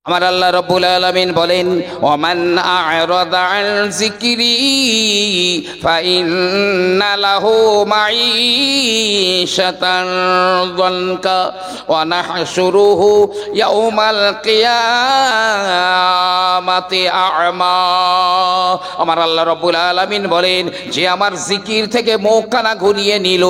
আমার আল্লাহ রাব্বুল আলামিন বলেন, ওমান আ'রাদা আন যিকরি ফাইন্না লাহু মাঈশাতান যানকা ওয়া নাহশুরুহু ইয়াউমাল কিয়ামাতি আ'মা। আমার আল্লাহ রাব্বুল আলামিন বলেন, যে আমার জিকির থেকে মুখখানা ঘুরিয়ে নিল,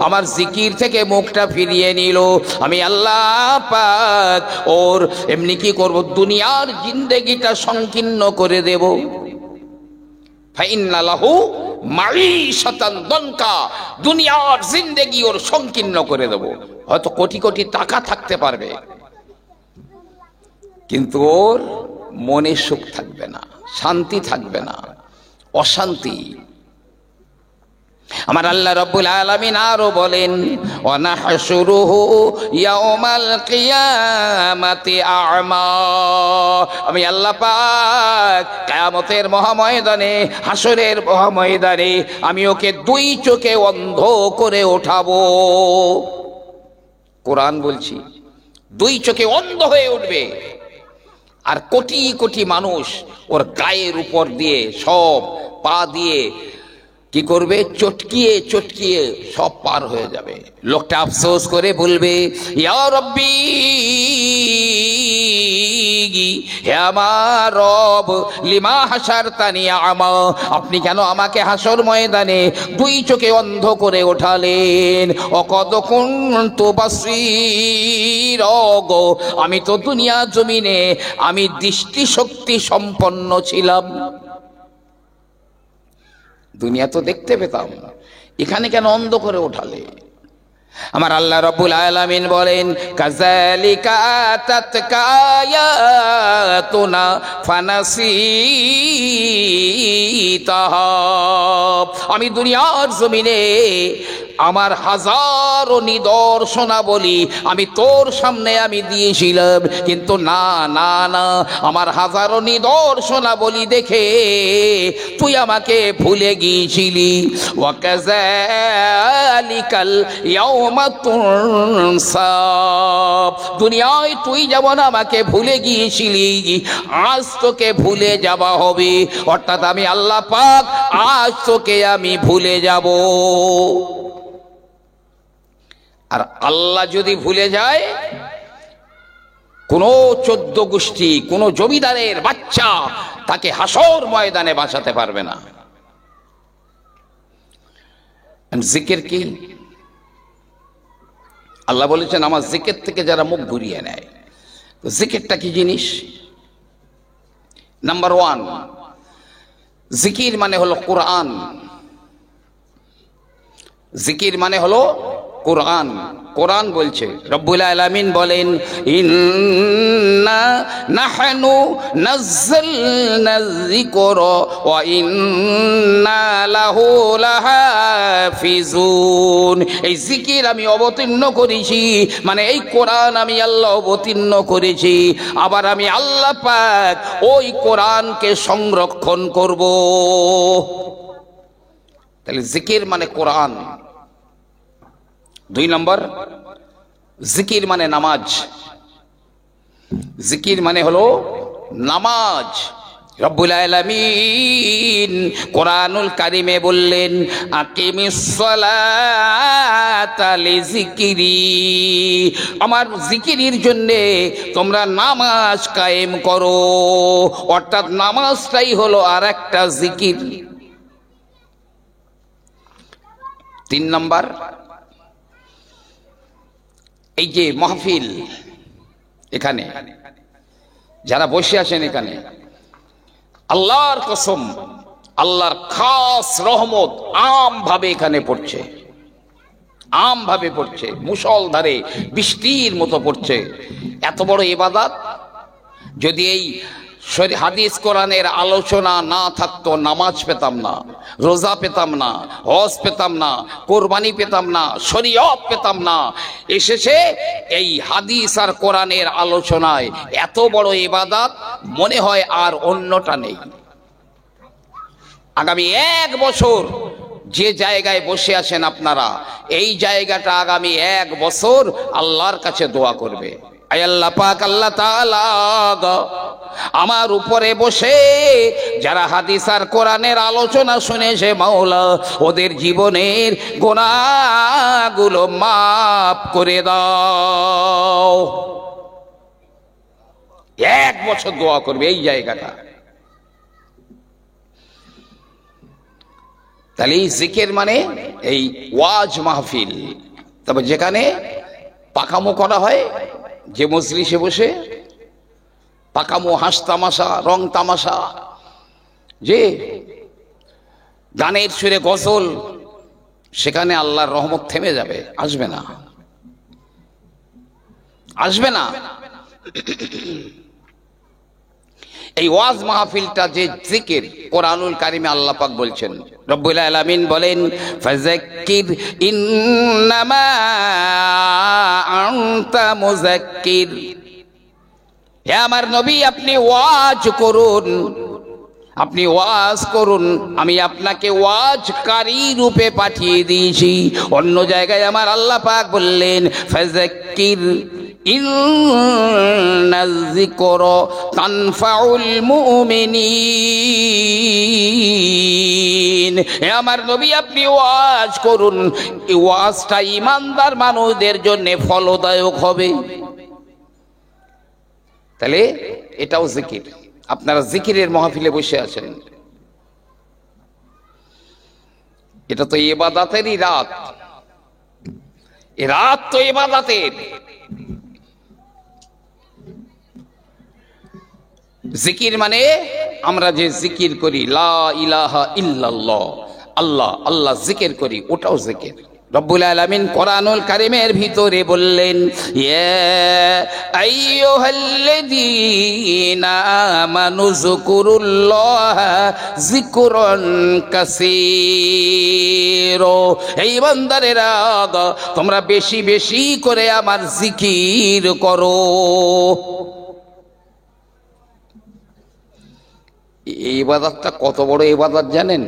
আমার জিকির থেকে মুখটা ফিরিয়ে নিল, আমি আল্লাহ পাক ওর এমনি কি করব, দুনিয়ার জিন্দেগিটা সংকীর্ণ করে দেব। ফাইন্না লাহু মাঈশাতান দানকা, দুনিয়ার জিন্দেগি ওর সংকীর্ণ করে দেব। হয়তো কোটি কোটি টাকা থাকতে পারবে, কিন্তু ওর মনে সুখ থাকবে না, শান্তি থাকবে না, অশান্তি। আমার আল্লাহ রাব্বুল আলামিন আরো বলেন, ওয়া নাহশুরুহু ইয়াউমাল কিয়ামাতি আ'মা। আমি আল্লাহ পাক কিয়ামতের মহাময়দানে, হাসরের মহাময়দানে আমি ওকে দুই চোখে অন্ধ করে ওঠাবো। কোরআন বলছি, দুই চোখে অন্ধ হয়ে উঠবে। আর কোটি কোটি মানুষ ওর গায়ের উপর দিয়ে, সব পা দিয়ে কি করবে, চটকিয়ে চটকিয়ে সব পার হয়ে যাবে। লোকটা আফসোস করে বলবে, ইয়া রব্বি, হে আমার রব, লিমা হাসারতানি আমা, আপনি কেন আমাকে হাসর ময়দানে দুই চোখে অন্ধ করে ওঠালেন? অকদ কুনতু বাসীরা, আমি তো দুনিয়া জমিনে আমি দৃষ্টিশক্তি সম্পন্ন ছিলাম, দুনিয়া তো দেখতে পেতাম, এখানে কেন অন্ধ করে ওঠালে? আমার আল্লাহ রাব্বুল আলামিন বলেন, কাযালিকা আতাতকা আয়াতুনা ফানাসিতাহা। আমি দুনিয়ার জমিনে আমার হাজারো নিদর্শনাবলী আমি তোর সামনে আমি দিয়েছিলাম, কিন্তু না না না, আমার হাজারো নিদর্শনাবলী দেখে তুই আমাকে ভুলে গিয়েছিলি। ওয়া কাযালিকাল ইয়াউমা তুনসা, দুনিয়ায় তুই যেমন আমাকে ভুলে গিয়েছিলি, আজ তোকে ভুলে যাওয়া হবে। অর্থাৎ আমি আল্লাহ পাক আজ তোকে আমি ভুলে যাব। আর আল্লাহ যদি ভুলে যায়, কোন 14 গোষ্ঠী, কোন জমিদারের বাচ্চা তাকে হাসর ময়দানে বাঁচাতে পারবে না। জিকির কি? আল্লাহ বলেছেন, আমার জিকির থেকে যারা মুখ ঘুরিয়ে নেয়। তো জিকিরটা কি জিনিস? নাম্বার 1, জিকির মানে হলো কোরআন। জিকির মানে হলো কোরআন। কোরআন বলছে, রব্বুল আলামিন বলেন, ইন্না নাহনু নাযালনা যিকরা ওয়া ইন্না লাহু লাহাফিজুন। এই জিকির আমি অবতীর্ণ করেছি, মানে এই কোরআন আমি আল্লাহ অবতীর্ণ করেছি, আবার আমি আল্লাহ পাক ওই কোরআনকে সংরক্ষণ করব। তাহলে জিকির মানে কোরআন। 2 নম্বর, জিকির মানে নামাজ। জিকির মানে হলো নামাজ। রব্বুল আলামিন কোরআনুল কারিমে বললেন, আকিমিস সালাতা লিযিকরি, আমার জিকিরের জন্য তোমরা নামাজ কায়েম করো। অর্থাৎ নামাজটাই হলো আর একটা জিকির। 3 নম্বর, এই যে মাহফিল, এখানে যারা বসে আছেন, এখানে আল্লাহর কসম, আল্লাহর খাস রহমত আমভাবে এখানে পড়ছে, আমভাবে পড়ছে, মুষলধারে বৃষ্টির মতো পড়ছে। এত বড় ইবাদত, যদি এই হাদিস কোরআনের আলোচনা না থাকতো, নামাজ পেতাম না, রোজা পেতাম না, হজ পেতাম না, কোরবানি পেতাম না, শরীয়ত পেতাম না। এসেছে এই হাদিস আর কোরআনের আলোচনায়, এত বড় ইবাদত মনে হয় আর অন্যটা নেই। আগামী 1 বছর যে জায়গায় বসে আছেন আপনারা, এই জায়গাটা আগামী 1 বছর আল্লাহর কাছে দোয়া করবে। আয় আল্লাহ পাক, আল্লাহ তাআলা আমার উপরে বসে যারা হাদিস আর কোরআনের আলোচনা শুনেছে মাওলা, ওদের জীবনের গুনাহগুলো মাফ করে দাও। 1 বছর দোয়া করবে এই জায়গাটা। তাহলে এই জিকির মানে এই ওয়াজ মাহফিল, তবে যেখানে পাকামো করা হয়, যে মজলিসে বসে পাকামো, হাস তামাশা, রং তামাশা, যে গানের সুরে গজল, সেখানে আল্লাহর রহমত থেমে যাবে, আসবে না, আসবে না। এই ওয়াজ মাহফিলটা যে জিকির, কোরআনুল কারিমে আল্লাহ পাক বলছেন, রব্বুল আলামিন বলেন, ফাযাক্কির ইন্নামা আনতা মুযাক্কির। হে আমার নবী, আপনি ওয়াজ করুন, আপনি ওয়াজ করুন, আমি আপনাকে ওয়াজকারী রূপে পাঠিয়ে দিয়েছি। অন্য জায়গায় আমার আল্লাহ পাক বললেন, ফাযাক্কির ইন্নায যিকরা তানফাউল মুমিনিন। হে আমার নবী, আপনি ওয়াজ করুন, এই ওয়াজটা ঈমানদার মানুষদের জন্য ফলদায়ক হবে। তাহলে এটাও জিকির। আপনারা জিকিরের মাহফিলে বসে আছেন, এটা তো ইবাদতেরই রাত, এ রাত তো ইবাদতের। জিকির মানে আমরা যে জিকির করি, লা ইলাহা ইল্লাল্লাহ, আল্লাহ আল্লাহ জিকির করি, ওটাও জিকির। রব্বুল আলামিন কোরআনুল কারীমের ভিতরে বললেন, ইয়া আইয়ুহাল্লাযীনা আমানু যকুরুল্লাহা যিকরান কাসীরা। এই বান্দারেরা, তোমরা বেশি বেশি করে আমার জিকির করো। এই ইবাদতটা কত বড় ইবাদত জানেন?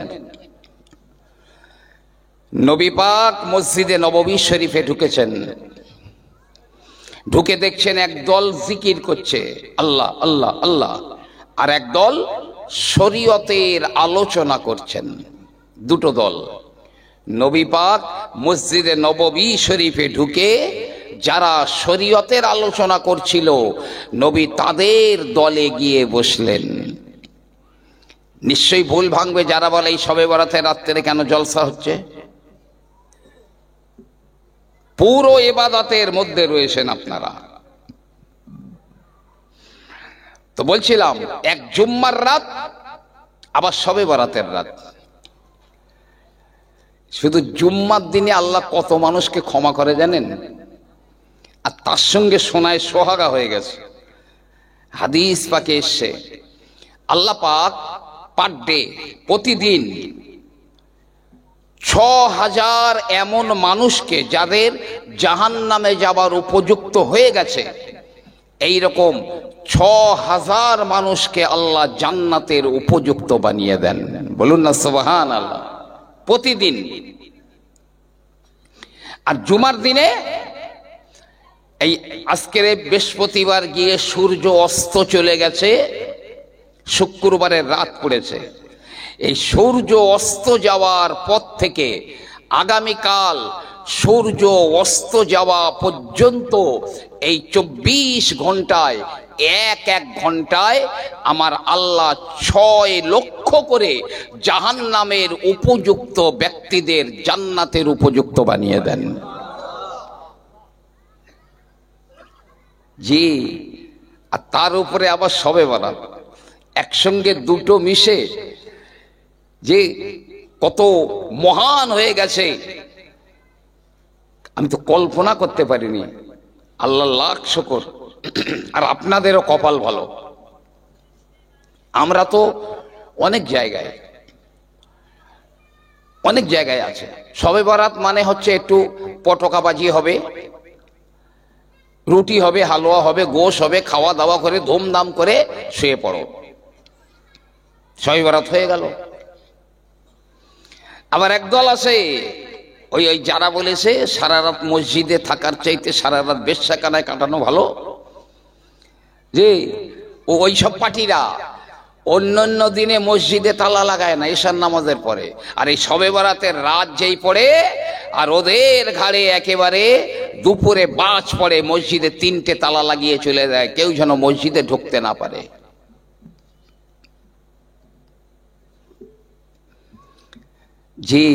নবী পাক মসজিদে নববী শরীফে ঢুকেছেন, ঢুকে দেখছেন একদল জিকির করছে, আল্লাহ আল্লাহ আল্লাহ, আর একদল শরীয়তের আলোচনা করছেন। দুটো দল। নবী পাক মসজিদে নববী শরীফে ঢুকে যারা শরীয়তের আলোচনা করছিল, নবী তাদের দলে গিয়ে বসলেন। নিশ্চয়ই ভুল ভাঙবে যারা বলে এই শবে বরাতের রাত্রে কেন জলসা হচ্ছে। পুরো ইবাদতের মধ্যে রয়েছেন আপনারা। তো বলছিলাম, এক জুম্মার রাত, আবার শবে বরাতের রাত। শুধু জুম্মার দিনে আল্লাহ কত মানুষকে ক্ষমা করে জানেন? আর তার সঙ্গে সোনায় সোহাগা হয়ে গেছে। হাদিস পাকে এসছে, আল্লাহ পাক পার ডে, প্রতিদিন ৬,০০০ এমন মানুষকে যাদের জাহান্নামে যাবার উপযুক্ত হয়ে গেছে, এই রকম ৬,০০০ মানুষকে আল্লাহ জান্নাতের উপযুক্ত বানিয়ে দেন। বলুন না সুবহানাল্লাহ। প্রতিদিন। আর জুমার দিনে, এই আজকের বৃহস্পতিবার গিয়ে সূর্য অস্ত চলে গেছে, শুক্রবারের রাত পড়েছে। এই সূর্য অস্ত যাওয়ার পর থেকে আগামীকাল সূর্য অস্ত যাওয়া পর্যন্ত এই ২৪ ঘন্টায়, এক এক ঘন্টায় আমার আল্লাহ ৬ লক্ষ করে জাহান্নামের উপযুক্ত ব্যক্তিদের জান্নাতের উপযুক্ত বানিয়ে দেন। জি। আর তার উপরে আবার শবে বরাত, একসঙ্গে দুটো মিশে যে কত মহান হয়ে গেছে আমি তো কল্পনা করতে পারিনি। আল্লাহ লাখ শুকর। আর আপনাদেরও কপাল ভালো। আমরা তো অনেক জায়গায় আছে। শবে বরাত মানে হচ্ছে একটু পটকাবাজি হবে, রুটি হবে, হালুয়া হবে, গোশ হবে, খাওয়া দাওয়া করে ধুমধাম করে শুয়ে পড়ো, শবে বরাত হয়ে গেল। আবার একদল আছে, ওই যারা বলেছে সারা রাত মসজিদে থাকার চাইতে সারা রাত বেশ্যাখানায় কাটানো ভালো, যে ওই সব পার্টিরা অন্যান্য দিনে মসজিদে তালা লাগায় না ঈশার নামাজের পরে, আর এই শবে বরাতের রাত যেই পড়ে আর ওদের ঘাড়ে একেবারে দুপুরে বাজ পড়ে, মসজিদে 3টে তালা লাগিয়ে চলে যায়, কেউ যেন মসজিদে ঢুকতে না পারে। জি,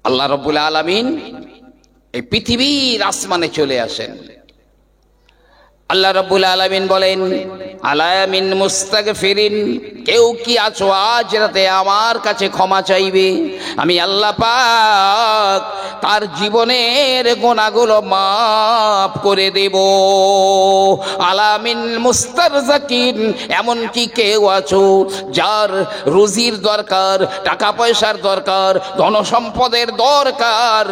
আল্লাহ রাব্বুল আলামিন এই পৃথিবীর আসমানে চলে আসেন। আল্লাহ রাব্বুল আলামিন বলেন, আলা মিন মুস্তাগফিরিন, কেউ কি আছো আজ রাতে আমার কাছে ক্ষমা চাইবে? আমি আল্লাহ পাক তার জীবনের গুনাহগুলো মাফ করে দেব। আলা মিন মুস্তারজাকিন, এমন কি কেউ আছো যার রুজির দরকার, টাকা পয়সার দরকার, ধন সম্পদের দরকার?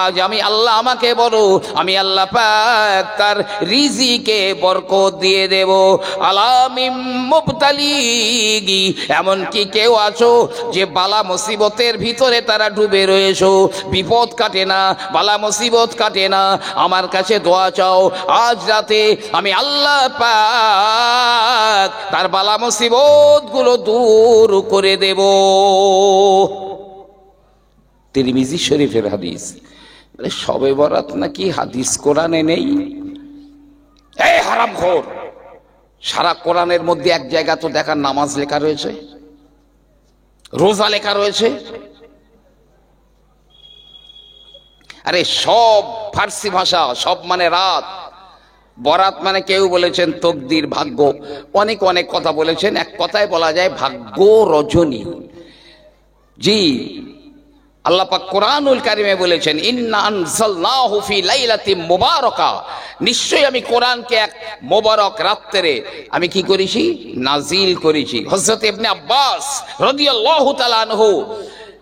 আজ আমি আল্লাহ, আমাকে বলো, আমি আল্লাহ পাক তার রিজিকে বরকত দিয়ে দেব। আলামিম মুবতালিগি, এমন কি কেউ আছো যে বালা মুসিবতের ভিতরে তারা ডুবে রয়েছো, বিপদ কাটে না, বালা মুসিবত কাটে না, আমার কাছে দোয়া চাও, আজ রাতে আমি আল্লাহ পাক তার বালা মুসিবত গুলো দূর করে দেব। তিরমিজি শরীফের হাদিস। শবে বরাত নাকি হাদিস কোরআনে নেই? এই হারামখোর, সারা কোরআনের মধ্যে এক জায়গা তো দেখার নামাজ লেখা রয়েছে, রোজা লেখা রয়েছে। আরে সব ফার্সি ভাষা, সব মানে রাত, বরাত মানে কেউ বলেছেন তকদির, ভাগ্য, অনেক অনেক কথা বলেছেন। এক কথায় বলা যায় ভাগ্য রজনী। জি, আল্লাহ পাক কোরআনুল কারিমে বলেছেন, ইন্না আনজালনাহু ফি লাইলাতিন মুবারাকা, নিশ্চয়ই আমি কোরআনকে এক মোবারক রাত্রে আমি কি করেছি? নাজিল করেছি। হযরত ইবনে আব্বাস রাদিয়াল্লাহু তাআলা আনহু,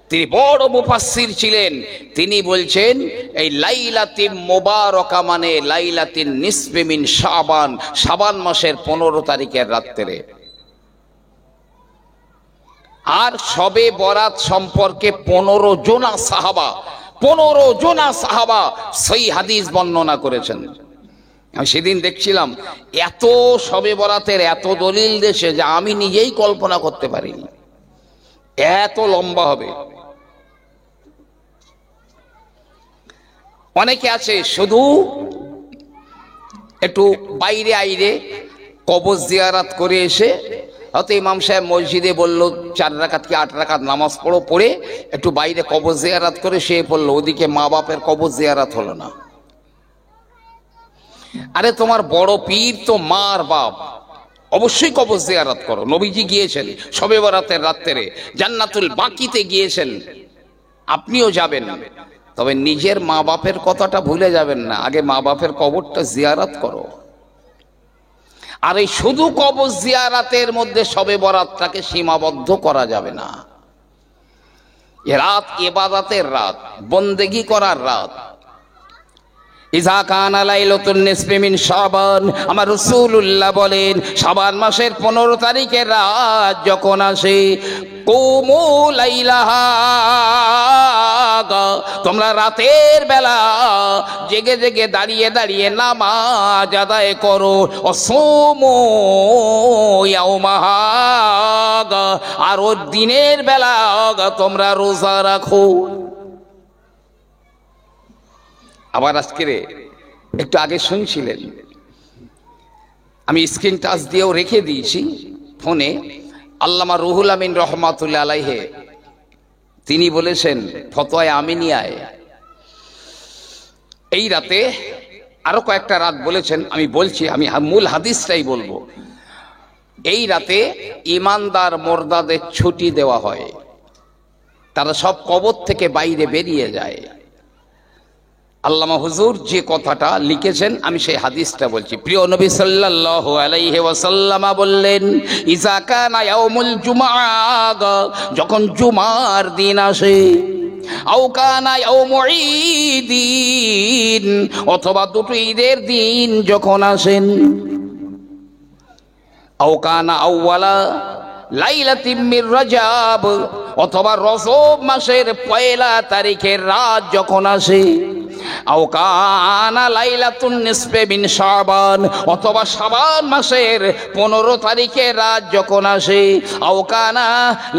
তিনি বড় মুফাসসির ছিলেন, তিনি বলছেন এই লাইলাতিন মুবারাকা মানে লাইলাতিন নিসফি মিন শাবান, শাবান মাসের 15 তারিখের রাত্রে। আর শবে বরাত সম্পর্কে 15 জনা সাহাবা সেই হাদিস বর্ণনা করেছেন। আমি সেদিন দেখছিলাম এত শবে বরাতের এত দলিল দেশে যে আমি নিজেই কল্পনা করতে পারিনি, এত লম্বা হবে। অনেকে আছে শুধু একটু বাইরে আইরে কবর জিয়ারাত করে এসে, হয়তো ইমাম সাহেব মসজিদে বললো 4 রাকাত কি 8 রাকাত নামাজ পড়ো, পড়ে একটু বাইরে কবর জিয়ারাত করে সে পড়লো, ওদিকে মা বাপের কবর জিয়ারাত হলো না। আরে তোমার বড় পীর তো মার বাপ, অবশ্যই কবর জিয়ারাত করো। নবীজি গিয়েছেন শবে বরাতের রাত্রে, জান্নাতুল বাকিতে গিয়েছেন, আপনিও যাবেন, তবে নিজের মা বাপের কথাটা ভুলে যাবেন না, আগে মা বাপের কবরটা জিয়ারাত করো। আর এই শুধু কবর জিয়ারাতের মধ্যে শবে বরাতটাকে সীমাবদ্ধ করা যাবে না। এ রাত ইবাদতের রাত, বন্দেগি করার রাত। ইযা কানা লাইলাতুন নিসফি মিন শাবান, আমার রাসূলুল্লাহ বলেন শাবান মাসের 15 তারিখের রাত যখন আসে, কুমু লাইলাহা, তোমরা রাতের বেলা জেগে জেগে দাঁড়িয়ে দাঁড়িয়ে নামাজ আদায় করো। অসমু ইয়াউমাহা, আর ওর দিনের বেলা তোমরা রোজা রাখো। আবার আজকে একটু আগে শুনছিলেন, আমি স্ক্রিন টাচ দিয়েও রেখে দিয়েছি ফোনে, আল্লামা রুহুল আমিন রহমাতুল্লাহ আলাইহি তিনি বলেছেন ফতোয়ায়ে আমিনিয়ায়, এই রাতে আরো কয়েকটা রাত বলেছেন, আমি বলছি, আমি মূল হাদিসটাই বলবো। এই রাতে ইমানদার মোরদাদের ছুটি দেওয়া হয়, তারা সব কবর থেকে বাইরে বেরিয়ে যায়। আল্লামা হুজুর যে কথাটা লিখেছেন আমি সেই হাদিসটা বলছি। প্রিয় নবী সাল্লাল্লাহু আলাইহি ওয়াসাল্লাম বললেন, ইযা কানা ইয়াউমুল জুমআহ, যখন জুমার দিন আসে, আও কানা ইয়াউমু ঈদিন, অথবা দুটো ঈদের দিন যখন আসেন, আও কানা আউওয়ালা লাইলাতিন মির রাজাব, অথবা রজব মাসের পয়লা তারিখের রাত যখন আসে, আও কানা লাইলাতুন নিসফে মিন শাবান, অথবা শাবান মাসের 15 তারিখের রাত যখন আসে, আও কানা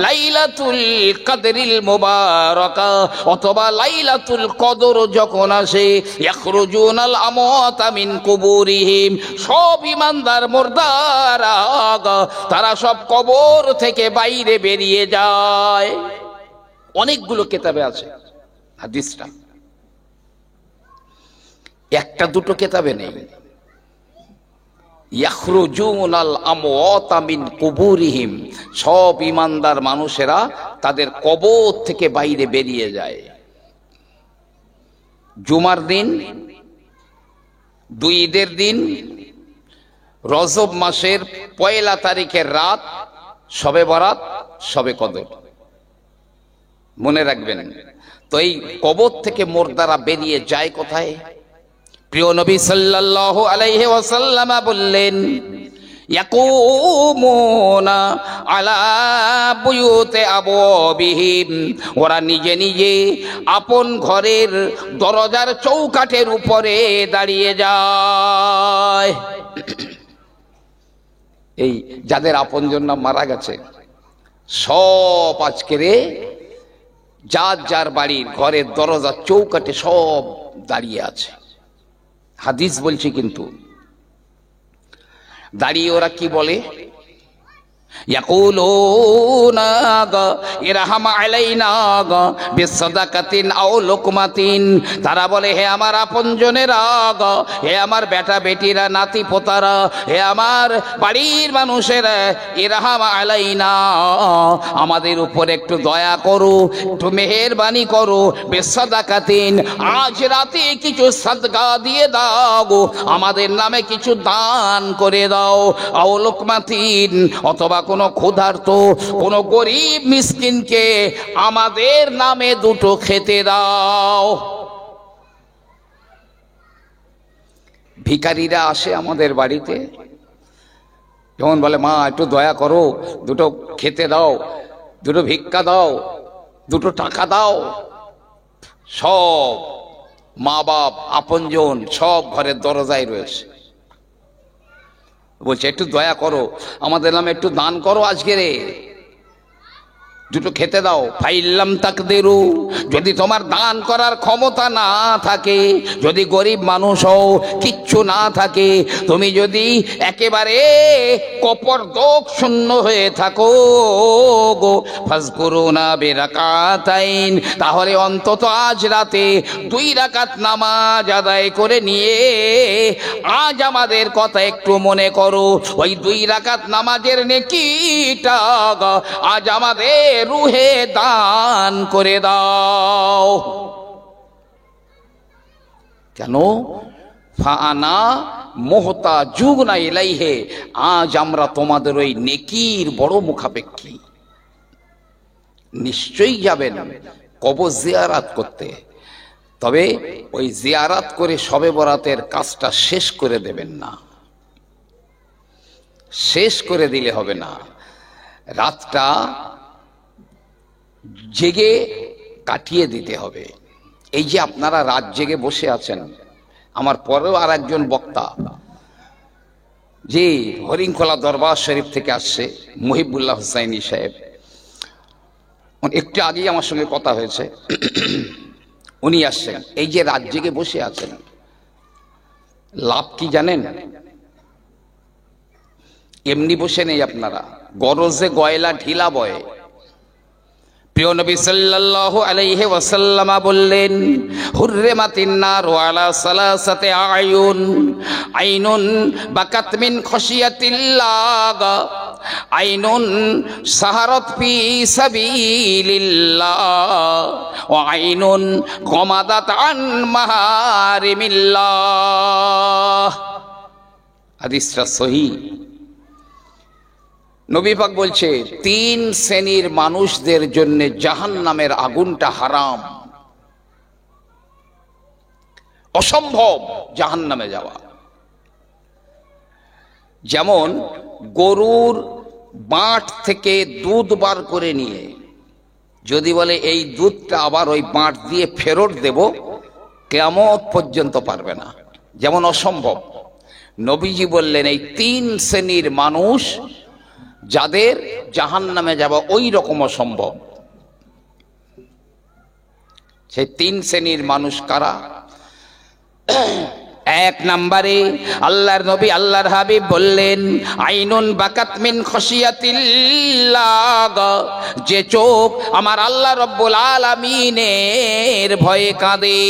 লাইলাতুল কদরিল মুবারাকা, অথবা লাইলাতুল কদর যখন আসে, ইয়াখরুজুনাল আমওয়াতা মিন কুবুরিহিম, সব ঈমানদার মুর্দারা তারা সব কবর থেকে বাইরে বেরিয়ে যায়। অনেকগুলো কিতাবে আছে হাদিসটা, একটা দুটো কিতাবে নেই। ইয়াখরুজুনাল আমওয়াতা মিন কুবুরিহিম, সব ঈমানদার মানুষেরা তাদের কবর থেকে বাইরে বেরিয়ে যায়। জুমার দিন, দুই ঈদের দিন, রজব মাসের পয়লা তারিখের রাত, শবে বরাত, শবে কদর, মনে রাখবেন। তো এই কবর থেকে মুর্দারা বেরিয়ে যায় কোথায়? প্রিয় নবী সাল্লাল্লাহু আলাইহি ওয়াসাল্লাম বললেন, ইয়াকুমুনা আলা বুয়ুতি আবওয়াবিহিম, ওরা নিজে নিজে আপন ঘরের দরজার চৌকাঠের উপরে দাঁড়িয়ে যায়। এই যাদের আপনজন মারা গেছে সব আজকেরে যার যার বাড়ির ঘরের দরজার চৌকাঠে সব দাঁড়িয়ে আছে। হাদিস বলছি, কিন্তু দাঁড়িয়ে ওরা কি বলে? ইয়াকুলুনা ইরহাম আলাইনা বিসাদাকাতিন আও লুকমাতিন, তারা বলে, হে আমার আপনজনেরা, হে আমার বেটা বেটিরা, নাতি পোতারা, হে আমার বাড়ির মানুষেরা, ইরহাম আলাইনা, আমাদের উপর একটু দয়া করো, একটু মেহেরবানি করো, বিসাদাকাতিন, আজ রাতে কিছু সাদকা দিয়ে দাও, আমাদের নামে কিছু দান করে দাও, আও লুকমাতিন, অথবা কোনো ক্ষুধার্ত, কোনো গরিব মিসকিনকে আমাদের নামে দুটো খেতে দাও। ভিখারিরা আসে আমাদের বাড়িতে, যেমন বলে, মা একটু দয়া করো, দুটো খেতে দাও, দুটো ভিক্ষা দাও, দুটো টাকা দাও। সব মা বাপ আপনজন সব ঘরের দরজায় রয়েছে, বলছে একটু দয়া করো, আমাদের নামে একটু দান করো, আজকে রে দুটো খেতে দাও। ফাইল্লাম তাকদিরু, যদি তোমার দান করার ক্ষমতা না থাকে, যদি গরিব মানুষ হও, কিচ্ছু না থাকে, তুমি যদি একেবারে কপরদক শূন্য হয়ে থাকো, ফাজকুরুনা বিরাকাতাইন, তাহলে অন্তত আজ রাতে 2 রাকাত নামাজ আদায় করে নিয়ে আজ আমাদের কথা একটু মনে করো। ওই 2 রাকাত নামাজের নেকিটা আজ আমাদের রুহে দান করে দাও। কেন? ফাআনা মুহতাজুনা ইলাইহি, আজ আমরা তোমাদের ওই নেকির বড় মুখাপেক্ষী। নিশ্চয়ই যাবেন কবর জিয়ারাত করতে, তবে ওই জিয়ারাত করে শবে বরাতের কাজটা শেষ করে দেবেন না, শেষ করে দিলে হবে না, রাতটা জেগে কাটিয়ে দিতে হবে। এই যে আপনারা রাত জেগে বসে আছেন, আমার পরেও আর একজন বক্তা, যে হরিণখোলা দরবার শরীফ থেকে আসছে, মুহিবুল্লাহ হুসাইনি সাহেব, একটু আগেই আমার সঙ্গে কথা হয়েছে, উনি আসছেন। এই যে রাত জেগে বসে আছেন, লাভ কি জানেন? এমনি বসে নেই আপনারা, গরজে গয়লা ঢিলা বয়ে। প্রিয় নবী সাল্লাল্লাহু আলাইহি ওয়াসাল্লাম বললেন, হুররিমাতিন নারু আলা সালাসাতি আয়ুন, আইনুন বাকাত মিন খশিয়াতিল্লাহ, আইনুন সাহারাত ফি সাবিলিল্লাহ, ওয়া আইনুন গমাদাত আন মাহারিমিল্লাহ। হাদিসটা সহিহ। নবী পাক বলছে, 3 শ্রেণীর মানুষদের জন্য জাহান্নামের আগুনটা হারাম, অসম্ভব জাহান্নামে যাওয়া। যেমন গরুর বাঁট থেকে দুধ বার করে নিয়ে যদি বলে এই দুধটা আবার ওই বাঁট দিয়ে ফেরত দেব, কিয়ামত পর্যন্ত পারবে না, যেমন অসম্ভব। নবীজি বললেন এই 3 শ্রেণীর মানুষ যাদের জাহান্নামে যাওয়া ওই রকম অসম্ভব। সেই 3 শ্রেণীর মানুষ কারা? 1 নম্বরে আল্লাহর নবী আল্লাহর হাবিব বললেন, আইনুন বাকাত মিন খশিয়াতিল্লাহ, যে চোখ আমার আল্লাহ রব্বুল আলামিনের ভয়ে কাঁদে।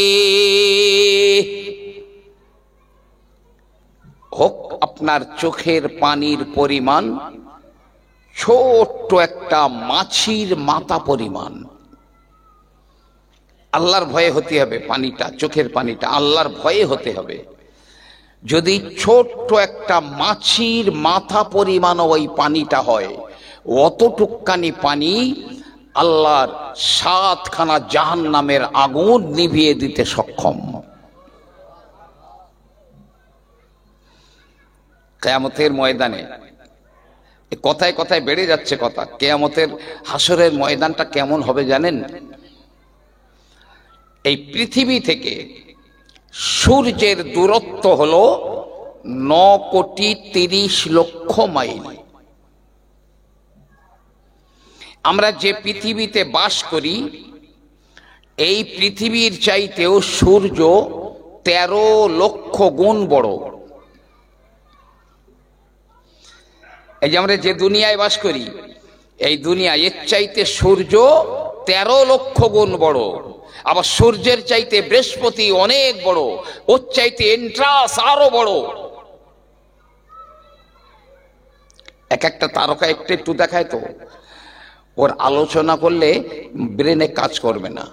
হোক আপনার চোখের পানির পরিমাণ ছোট্ট একটা মাছির মাথা পরিমাণ, আল্লাহর ভয়ে হতে হবে। পানিটা, চোখের পানিটা আল্লাহর ভয়ে হতে হবে। যদি ছোট্ট একটা মাছির মাথা পরিমাণ ওই পানিটা হয়, অতটুকখানি পানি আল্লাহর 7খানা জাহান্নামের আগুন নিভিয়ে দিতে সক্ষম। কিয়ামতের ময়দানে, কথায় কথায় বেড়ে যাচ্ছে কথা, কিয়ামতের হাসরের ময়দানটা কেমন হবে জানেন? এই পৃথিবী থেকে সূর্যের দূরত্ব হলো 9,30,00,000 মাইল। আমরা যে পৃথিবীতে বাস করি, এই পৃথিবীর চাইতেও সূর্য 13 লক্ষ গুণ বড়। এই যে আমরা যে দুনিয়ায় বাস করি, এই দুনিয়া এর চাইতে সূর্য 13 লক্ষ গুণ বড়। আবার সূর্যের চাইতে বৃহস্পতি অনেক বড়, ওর চাইতে এন্ট্রাস আরো বড়। এক একটা তারকা একটু একটু দেখায়, তো ওর আলোচনা করলে ব্রেনে কাজ করবে না।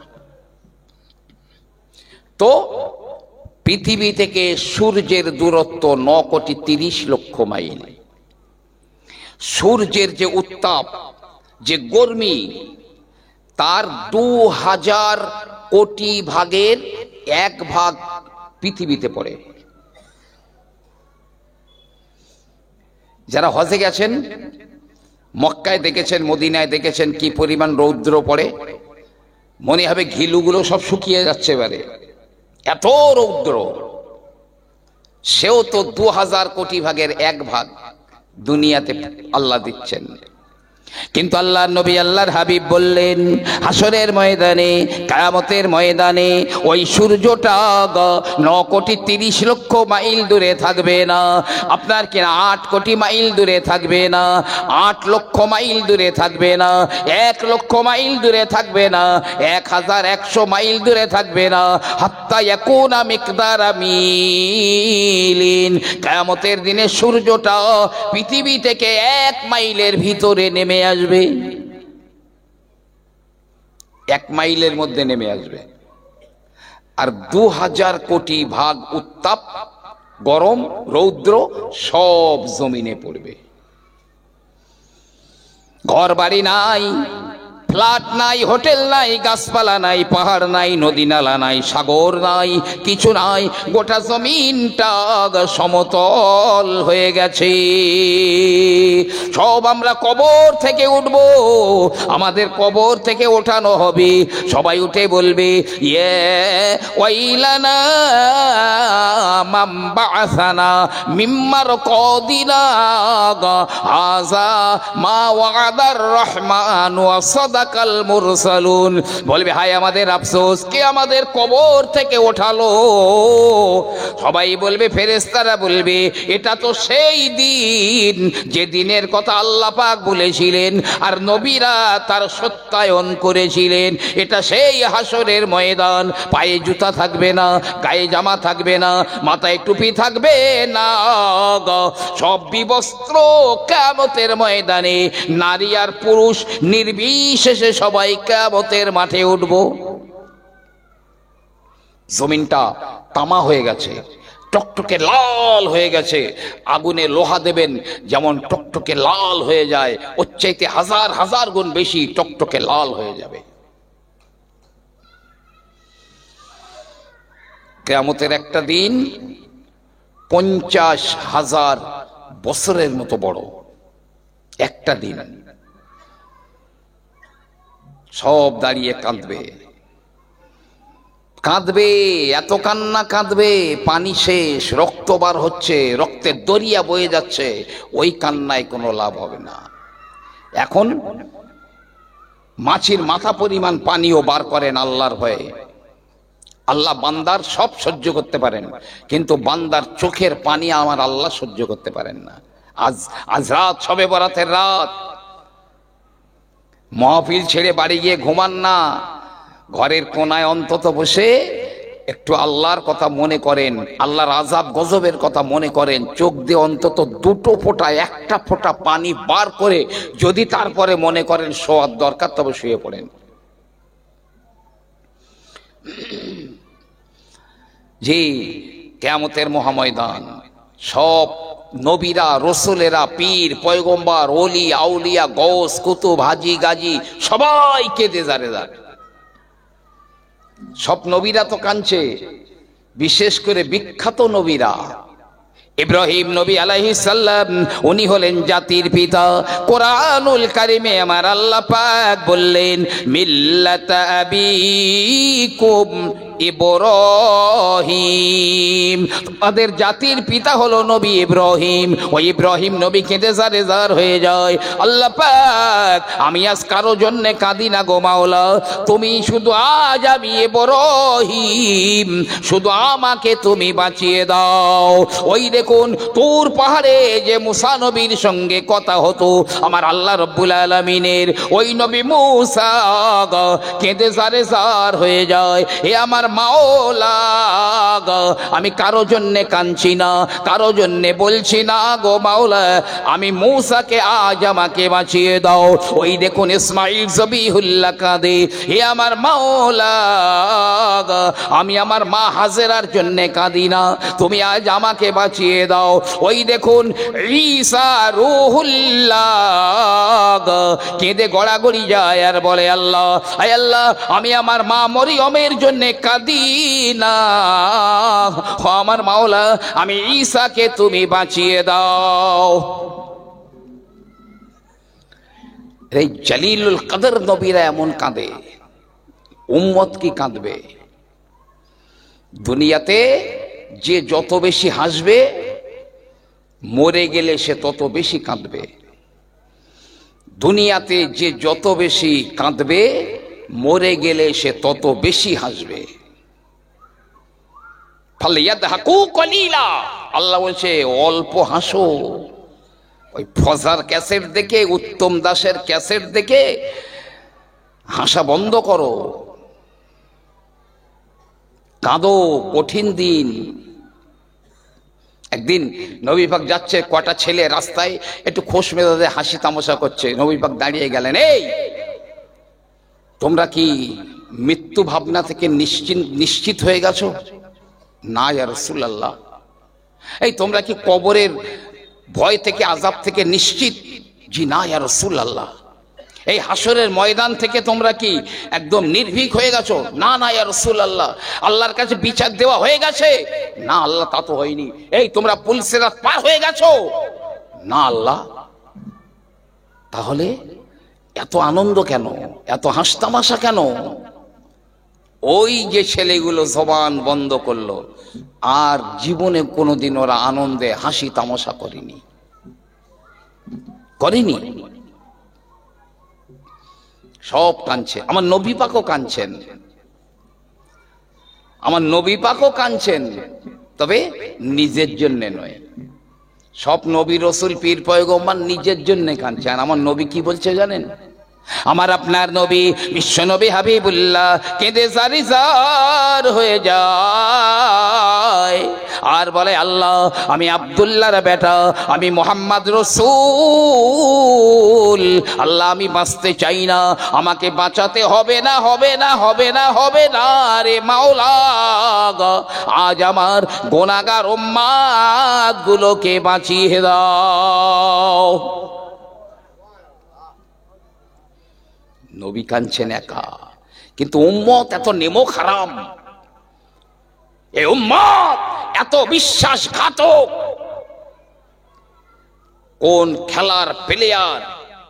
তো পৃথিবী থেকে সূর্যের দূরত্ব 9,30,00,000 মাইল। সূর্যের যে উত্তাপ, যে গরমি, তার 2000 কোটি ভাগের 1 ভাগ পৃথিবীতে পড়ে। যারা হজে গেছেন, মক্কায় দেখেছেন, মদিনায় দেখেছেন কি পরিমাণ রৌদ্র পড়ে, মনে হবে ঘিলুগুলো সব শুকিয়ে যাচ্ছে এবারে, এত রৌদ্র। সেও তো 2000 কোটি ভাগের 1 ভাগ দুনিয়াতে আল্লাহ দিচ্ছেন। কিন্তু আল্লাহর নবী আল্লাহর হাবিব বললেন, হাসরের ময়দানে, কিয়ামতের ময়দানে ওই সূর্যটা 9,30,00,000 মাইল দূরে থাকবে না। আপনার কিনা 8 কোটি মাইল দূরে থাকবে না, 8 লক্ষ মাইল দূরে থাকবে না, 1 লক্ষ মাইল দূরে থাকবে না, 1100 মাইল দূরে থাকবে না। হাত্তা ইয়াকুনা মিকদারা মিলিন, কিয়ামতের দিনে সূর্যটা পৃথিবী থেকে 1 মাইলের ভিতরে নেমে আসবে, 1 মাইলের মধ্যে নেমে আসবে। আর 2000 কোটি ভাগ উত্তাপ, গরম, রৌদ্র সব জমিনে পড়বে। ঘর বাড়ি নাই, ফ্ল্যাট নাই, হোটেল নাই, গাছপালা নাই, পাহাড় নাই, নদী নালা নাই, সাগর নাই, কিছু নাই। গোটা জমিনটা সমতল হয়ে গেছে। সব আমরা কবর থেকে উঠব, আমাদের কবর থেকে ওঠানো হবে। সবাই উঠে বলবে, ইয়ে ওয়াইলানা মান বাআসানা মিম্মার কদিনা হাযা মা ওয়াদার রহমান ওয়া সাদাকাল মুরসালুন। বলবে, হায় আমাদের আফসোস, কে আমাদের কবর থেকে ওঠালো? সবাই বলবে, ফেরেশতারা বলবে, এটা তো সেই দিন যে দিনের কথা আল্লাহ পাক বলেছিলেন আর নবীরা তার সত্যায়ন করেছিলেন। এটা সেই হাসরের ময়দান। পায়ে জুতা থাকবে না, গায়ে জামা থাকবে না, মাথায় টুপি থাকবে না, সব বিবস্ত্র। কিয়ামতের ময়দানে নারী আর পুরুষ নির্বিশেষে সবাই কিয়ামতের মাঠে উঠব। জমিনটা তামা হয়ে গেছে, টকটকে লাল হয়ে গেছে। আগুনে লোহা দেবেন যেমন টকটকে লাল হয়ে যায়, ওর চাইতে 1000 গুণ বেশি টকটকে লাল হয়ে যাবে। কিয়ামতের একটা দিন 50,000 বছরের মতো বড় একটা দিন। সব দাঁড়িয়ে কাঁদবে, কাঁদবে, এত কান্না কাঁদবে, পানি শেষ, রক্ত বার হচ্ছে, রক্তের দরিয়া বয়ে যাচ্ছে, ওই কান্নায় কোনো লাভ হবে না। এখন মাছির মাথা পরিমাণ পানিও বার করেন আল্লাহর ভয়ে। আল্লাহ বান্দার সব সহ্য করতে পারেন, কিন্তু বান্দার চোখের পানি আমার আল্লাহ সহ্য করতে পারেন না। আজ রাত শবে বরাতের রাত, মাহফিল ছেড়ে বাড়ি গিয়ে ঘুমান না, ঘরের কোনায় অন্তত বসে একটু আল্লাহর কথা মনে করেন, আল্লাহর আযাব গজবের কথা মনে করেন। চোখ দিয়ে অন্তত দুটো ফোঁটা, একটা ফোঁটা পানি বার করে যদি তারপরে মনে করেন শোয়ার দরকার, তবে শুয়ে পড়েন। জি, কিয়ামতের মহাময়দান, সব নবীরা, রসুলেরা, পীর, পয়গম্বর, ওলি, আউলিয়া, গৌস, কুতুব, হাজি, গাজী সবাই কেঁদে জারে জারে। সব নবীরা তো কাঁদছে, বিশেষ করে বিখ্যাত নবীরা। ইব্রাহিম নবী আলাইহিস সালাম, উনি হলেন জাতির পিতা। কোরআনুল কারিমে আমার আল্লাহ পাক বললেন, মিল্লাতা আবিকুম ইব্রাহিম, তাদের জাতির পিতা হলো নবী ইব্রাহিম। ওই ইব্রাহিম নবী কেঁদে জারে জার হয়ে যায়। আল্লাহ পাক, আমি আজ কারো জন্য কাঁদি না গো মাওলা, তুমি শুধু আজ আমি ইব্রাহিম, শুধু আমাকে তুমি বাঁচিয়ে দাও। ওই দেখুন তুর পাহাড়ে যে মুসা নবীর সঙ্গে কথা হতো, আমার আল্লাহ রব্বুল আলামিনের ওই নবী মুসা কেঁদে জারে জার হয়ে যায়। এ আমার মাওলা, আমি কারো জন্য কাঁদছি না, কারো জন্য বলছি না গো মাওলা, আমি মুসাকে আজ আমাকে বাঁচিয়ে দাও। ওই দেখুন ইসমাইল জবিহুল্লাহ কাঁদে, হে আমার মাওলা, আমি আমার মা হাজেরার জন্য কাঁদি না, তুমি আজ আমাকে বাঁচিয়ে দাও। ওই দেখুন ঈসা রূহুল্লাহ কেঁদে গড়াগড়ি যায় আর বলে, আল্লাহ, আয় আল্লাহ, আমি আমার মা মরিয়মের জন্য কাঁদি না, আমার মাওলা, আমি ঈসাকে তুমি বাঁচিয়ে দাও। এই জলিলুল কদর নবীরা এমন কাঁদে, উম্মত কি কাঁদবে? দুনিয়াতে যে যত বেশি হাসবে, মরে গেলে সে তত বেশি কাঁদবে। দুনিয়াতে যে যত বেশি কাঁদবে, মরে গেলে সে তত বেশি হাসবে। ফালিয়াদহাকু কলিলা, আল্লাহ বলছে অল্প হাসো। ওই ফজার ক্যাসেট দেখে, উত্তম দাসের ক্যাসেট দেখে হাসা বন্ধ করো, কাঁদো। কঠিন দিন। একদিন নবী পাক যাচ্ছে, কটা ছেলে রাস্তায় একটু খোশ মেজাজে হাসি তামাশা করছে। নবী পাক দাঁড়িয়ে গেলেন, এই তোমরা কি মৃত্যু ভাবনা থেকে নিশ্চিত হয়ে গেছো? না ইয়া রাসূলুল্লাহ। এই তোমরা কি কবরের ভয় থেকে, আযাব থেকে নিশ্চিত? জি না ইয়া রাসূলুল্লাহ। এই হাসরের ময়দান থেকে তোমরা কি একদম নির্ভীক হয়ে গেছো? না না ইয়া রাসূলুল্লাহ। আল্লাহর কাছে বিচার দেওয়া হয়ে গেছে? না আল্লাহ, তা তো হয়নি। এই তোমরা পুল সিরাত পার হয়ে গেছো? না আল্লাহ। তাহলে এত আনন্দ কেন, এত হাসতামাশা কেন? ওই যে ছেলেগুলো জবান বন্ধ করলো, আর জীবনে কোনোদিন ওরা আনন্দে হাসি তামাশা করেনি। সব কাঁদছে। আমার নবী পাকও কাঁদছেন, আমার নবী পাকও কাঁদছেন, তবে নিজের জন্য নয়। সব নবী, রসুল, পীর, পয়গম্বর নিজের জন্য কাঁদছে। আর আমার নবী কি বলছে জানেন? আমার আপনার নবী বিশ্ব নবী হাবিবুল্লাহ কেঁদে জারি জার হয়ে যায় আর বলে, আল্লাহ, আমি আব্দুল্লাহর বেটা, আমি মুহাম্মদ রাসূল, আল্লাহ, আমি বাঁচতে চাই না, আমাকে বাঁচাতে হবে না, হবে না, হবে না, হবে না রে মাওলা, আজ আমার গুনাহগার উম্মত গুলোকে বাঁচিয়ে দাও। নবী কাঁদছেন একা, কিন্তু উম্মত এত নেমো খারাম, এই উম্মত এত বিশ্বাসঘাতক। কোন খেলার প্লেয়ার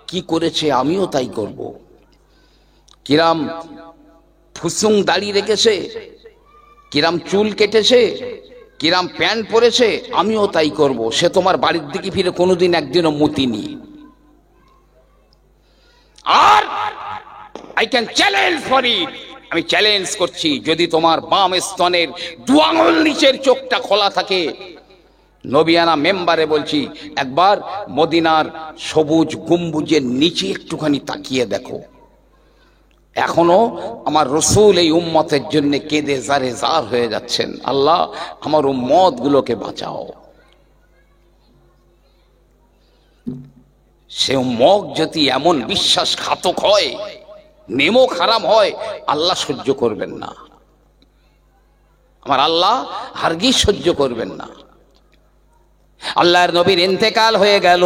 কি করেছে আমিও তাই করব, কিরাম ফুসুং দাড়ি রেখেছে, কিরাম চুল কেটেছে, কিরাম প্যান্ট পরেছে, আমিও তাই করব। সে তোমার বাড়ির দিকে ফিরে কোনোদিন একদিনও মুতিনি। আর I can challenge for it, আমি চ্যালেঞ্জ করছি, যদি তোমার বাম স্তনের 2 আঙুল নিচের চোখটা খোলা থাকে, নবিয়ানা মেম্বারে বলছি, একবার মদিনার সবুজ গম্বুজের নিচে একটুখানি তাকিয়ে দেখো। এখনো আমার রসুল এই উম্মতের জন্য কেঁদে জারে জার হয়ে যাচ্ছেন, আল্লাহ আমার উম্মত গুলোকে বাঁচাও। সে উম্মত যদি এমন বিশ্বাসঘাতক হয়, নেমক হারাম হয়, আল্লাহ সহ্য করবেন না, আমার আল্লাহ হারগিজ সহ্য করবেন না। আল্লাহর নবীর ইন্তেকাল হয়ে গেল,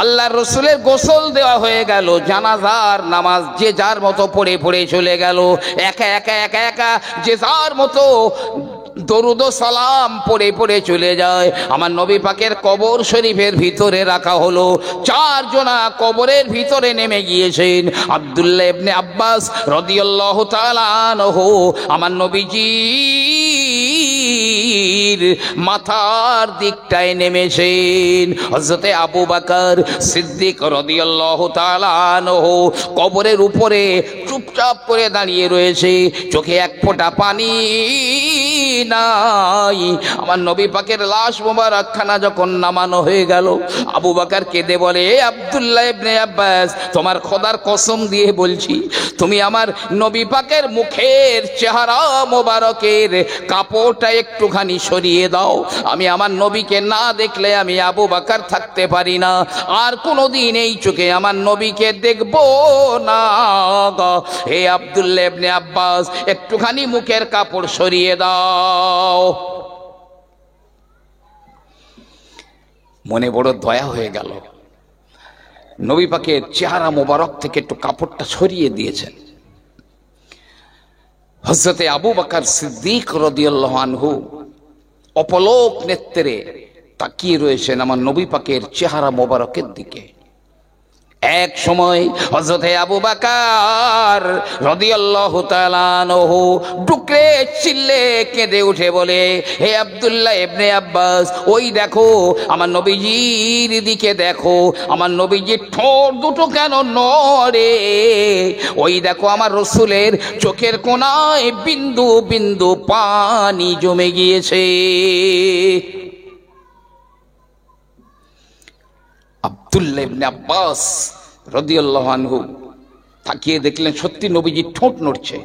আল্লাহর রসুলের গোসল দেওয়া হয়ে গেল, জানাজার নামাজ যে যার মতো পড়ে পড়ে চলে গেল, একা একা একা একা যে যার মতো দরুদ ও সালাম পড়ে পড়ে চলে যায়। আমার নবী পাকের কবর শরীফের ভিতরে রাখা হলো। 4 জনা কবরের ভিতরে নেমে গিয়েছেন। আব্দুল্লাহ ইবনে আব্বাস রাদিয়াল্লাহু তাআলা আনহু আমার নবীজির মাথার দিকটায় নেমেছেন। হযরতে আবু বকর সিদ্দিক রাদিয়াল্লাহু তাআলা আনহু কবরের উপরে চুপচাপ করে দাঁড়িয়ে রয়েছে, চোখে এক ফোঁটা পানি নাই। আমার নবী পাকের লাশ মোবারক খানা যখন নামানো হয়ে গেল, আবু বকর কেঁদে বলে, আব্দুল্লাহ ইবনে আব্বাস, তোমার খোদার কসম দিয়ে বলছি, তুমি আমার নবী পাকের মুখের চেহারা মোবারকের কাপড়টা একটুখানি সরিয়ে দাও। আমি আমার নবীকে না দেখলে আমি আবু বকর থাকতে পারি না, আর কোনোদিন এই চোখে আমার নবীকে দেখব না। হে আব্দুল্লাহ ইবনে আব্বাস, একটুখানি মুখের কাপড় সরিয়ে দাও। মনে বড় দয়া হয়ে গেল, নবী পাকের চেহারা মোবারক থেকে একটু কাপড়টা সরিয়ে দিয়েছেন। হযরতে আবু বকর সিদ্দিক রাদিয়াল্লাহু আনহু অপলক নেত্রে তাকিয়ে রয়েছেন আমার নবী পাকের চেহারা মোবারকের দিকে। এক সময় হযরতে আবু বকর রাদিয়াল্লাহু তাআলা আনহু ডুকরে চিল্লে কেঁদে উঠে বলে, হে আব্দুল্লাহ ইবনে আব্বাস, ওই দেখো আমার নবীজির দিকে দেখো, আমার নবীজির ঠোঁট দুটো কেন নড়ে, ওই দেখো আমার রসুলের চোখের কোণায় বিন্দু বিন্দু পানি জমে গিয়েছে। আব্দুল্লাহ ইবনে আব্বাস রাদিয়াল্লাহু আনহু তাকিয়ে দেখলেন সত্যি নবীজির ঠোঁট নড়ছে,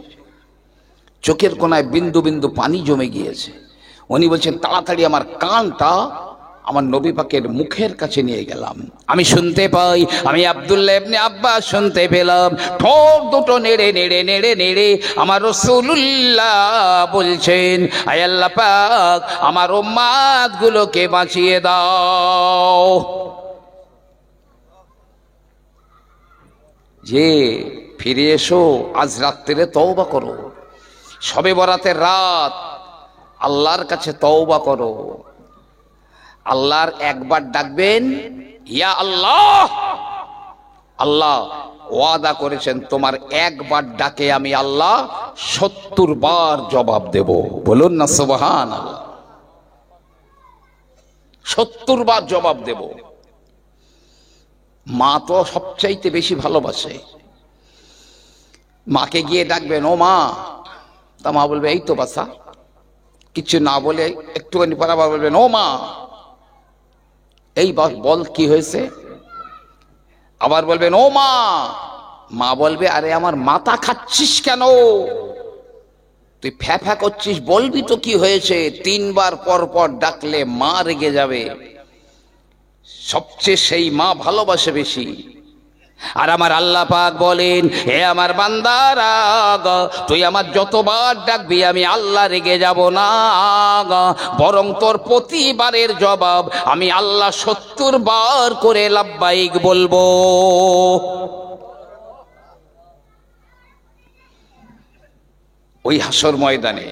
চোখের কোণায় বিন্দু বিন্দু পানি জমে গিয়েছে। উনি বলছেন, তাড়াতাড়ি আমার কানটা আমার নবী পাকের মুখের কাছে নিয়ে গেলাম। আমি শুনতে পাই, আমি আব্দুল্লাহ ইবনে আব্বাস শুনতে পেলাম, ঠোঁট দুটো নেড়ে নেড়ে নেড়ে নেড়ে আমার রাসূলুল্লাহ বলছেন, আয় আল্লাহ পাক, আমার উম্মত গুলোকে বাঁচিয়ে দাও। যে ফিরে এসো, আজ রাত্রে তওবা করো, শবে বরাতের রাত, আল্লাহর কাছে তওবা করো। আল্লাহর একবার ডাকবেন, ইয়া আল্লাহ, আল্লাহ ওয়াদা করেছেন তোমার একবার ডাকে আমি আল্লাহ 70 বার জবাব দেব। বলুন না সুবহানাল্লাহ, 70 বার জবাব দেব। মা তো সবচাইতে বেশি ভালোবাসে। মাকে গিয়ে ডাকবেন, ও মা, তা মা বলবে, এই তো বাসা, কিছু না বলে একটুখানি পর আবার বলবেন, ও মা, এই বল কি হয়েছে, আবার বলবেন, ও মা। মা বলবে, আরে আমার মাথা খাচ্ছিস কেন, তুই ফ্যা ফ্যা করছিস, বলবি তো কি হয়েছে। 3 বার পর পর ডাকলে মা রেগে যাবে। সবচেয়ে সেই মা ভালোবাসে বেশি। আর আমার আল্লাহ পাক বলেন, হে আমার বান্দারা, তুই আমার যতবার ডাকবি আমি আল্লাহ রেগে যাব না, বরং তোর প্রতিবারের জবাব আমি আল্লাহ 70 বার করে লাব্বাইক বলবো। ওই হাসর ময়দানে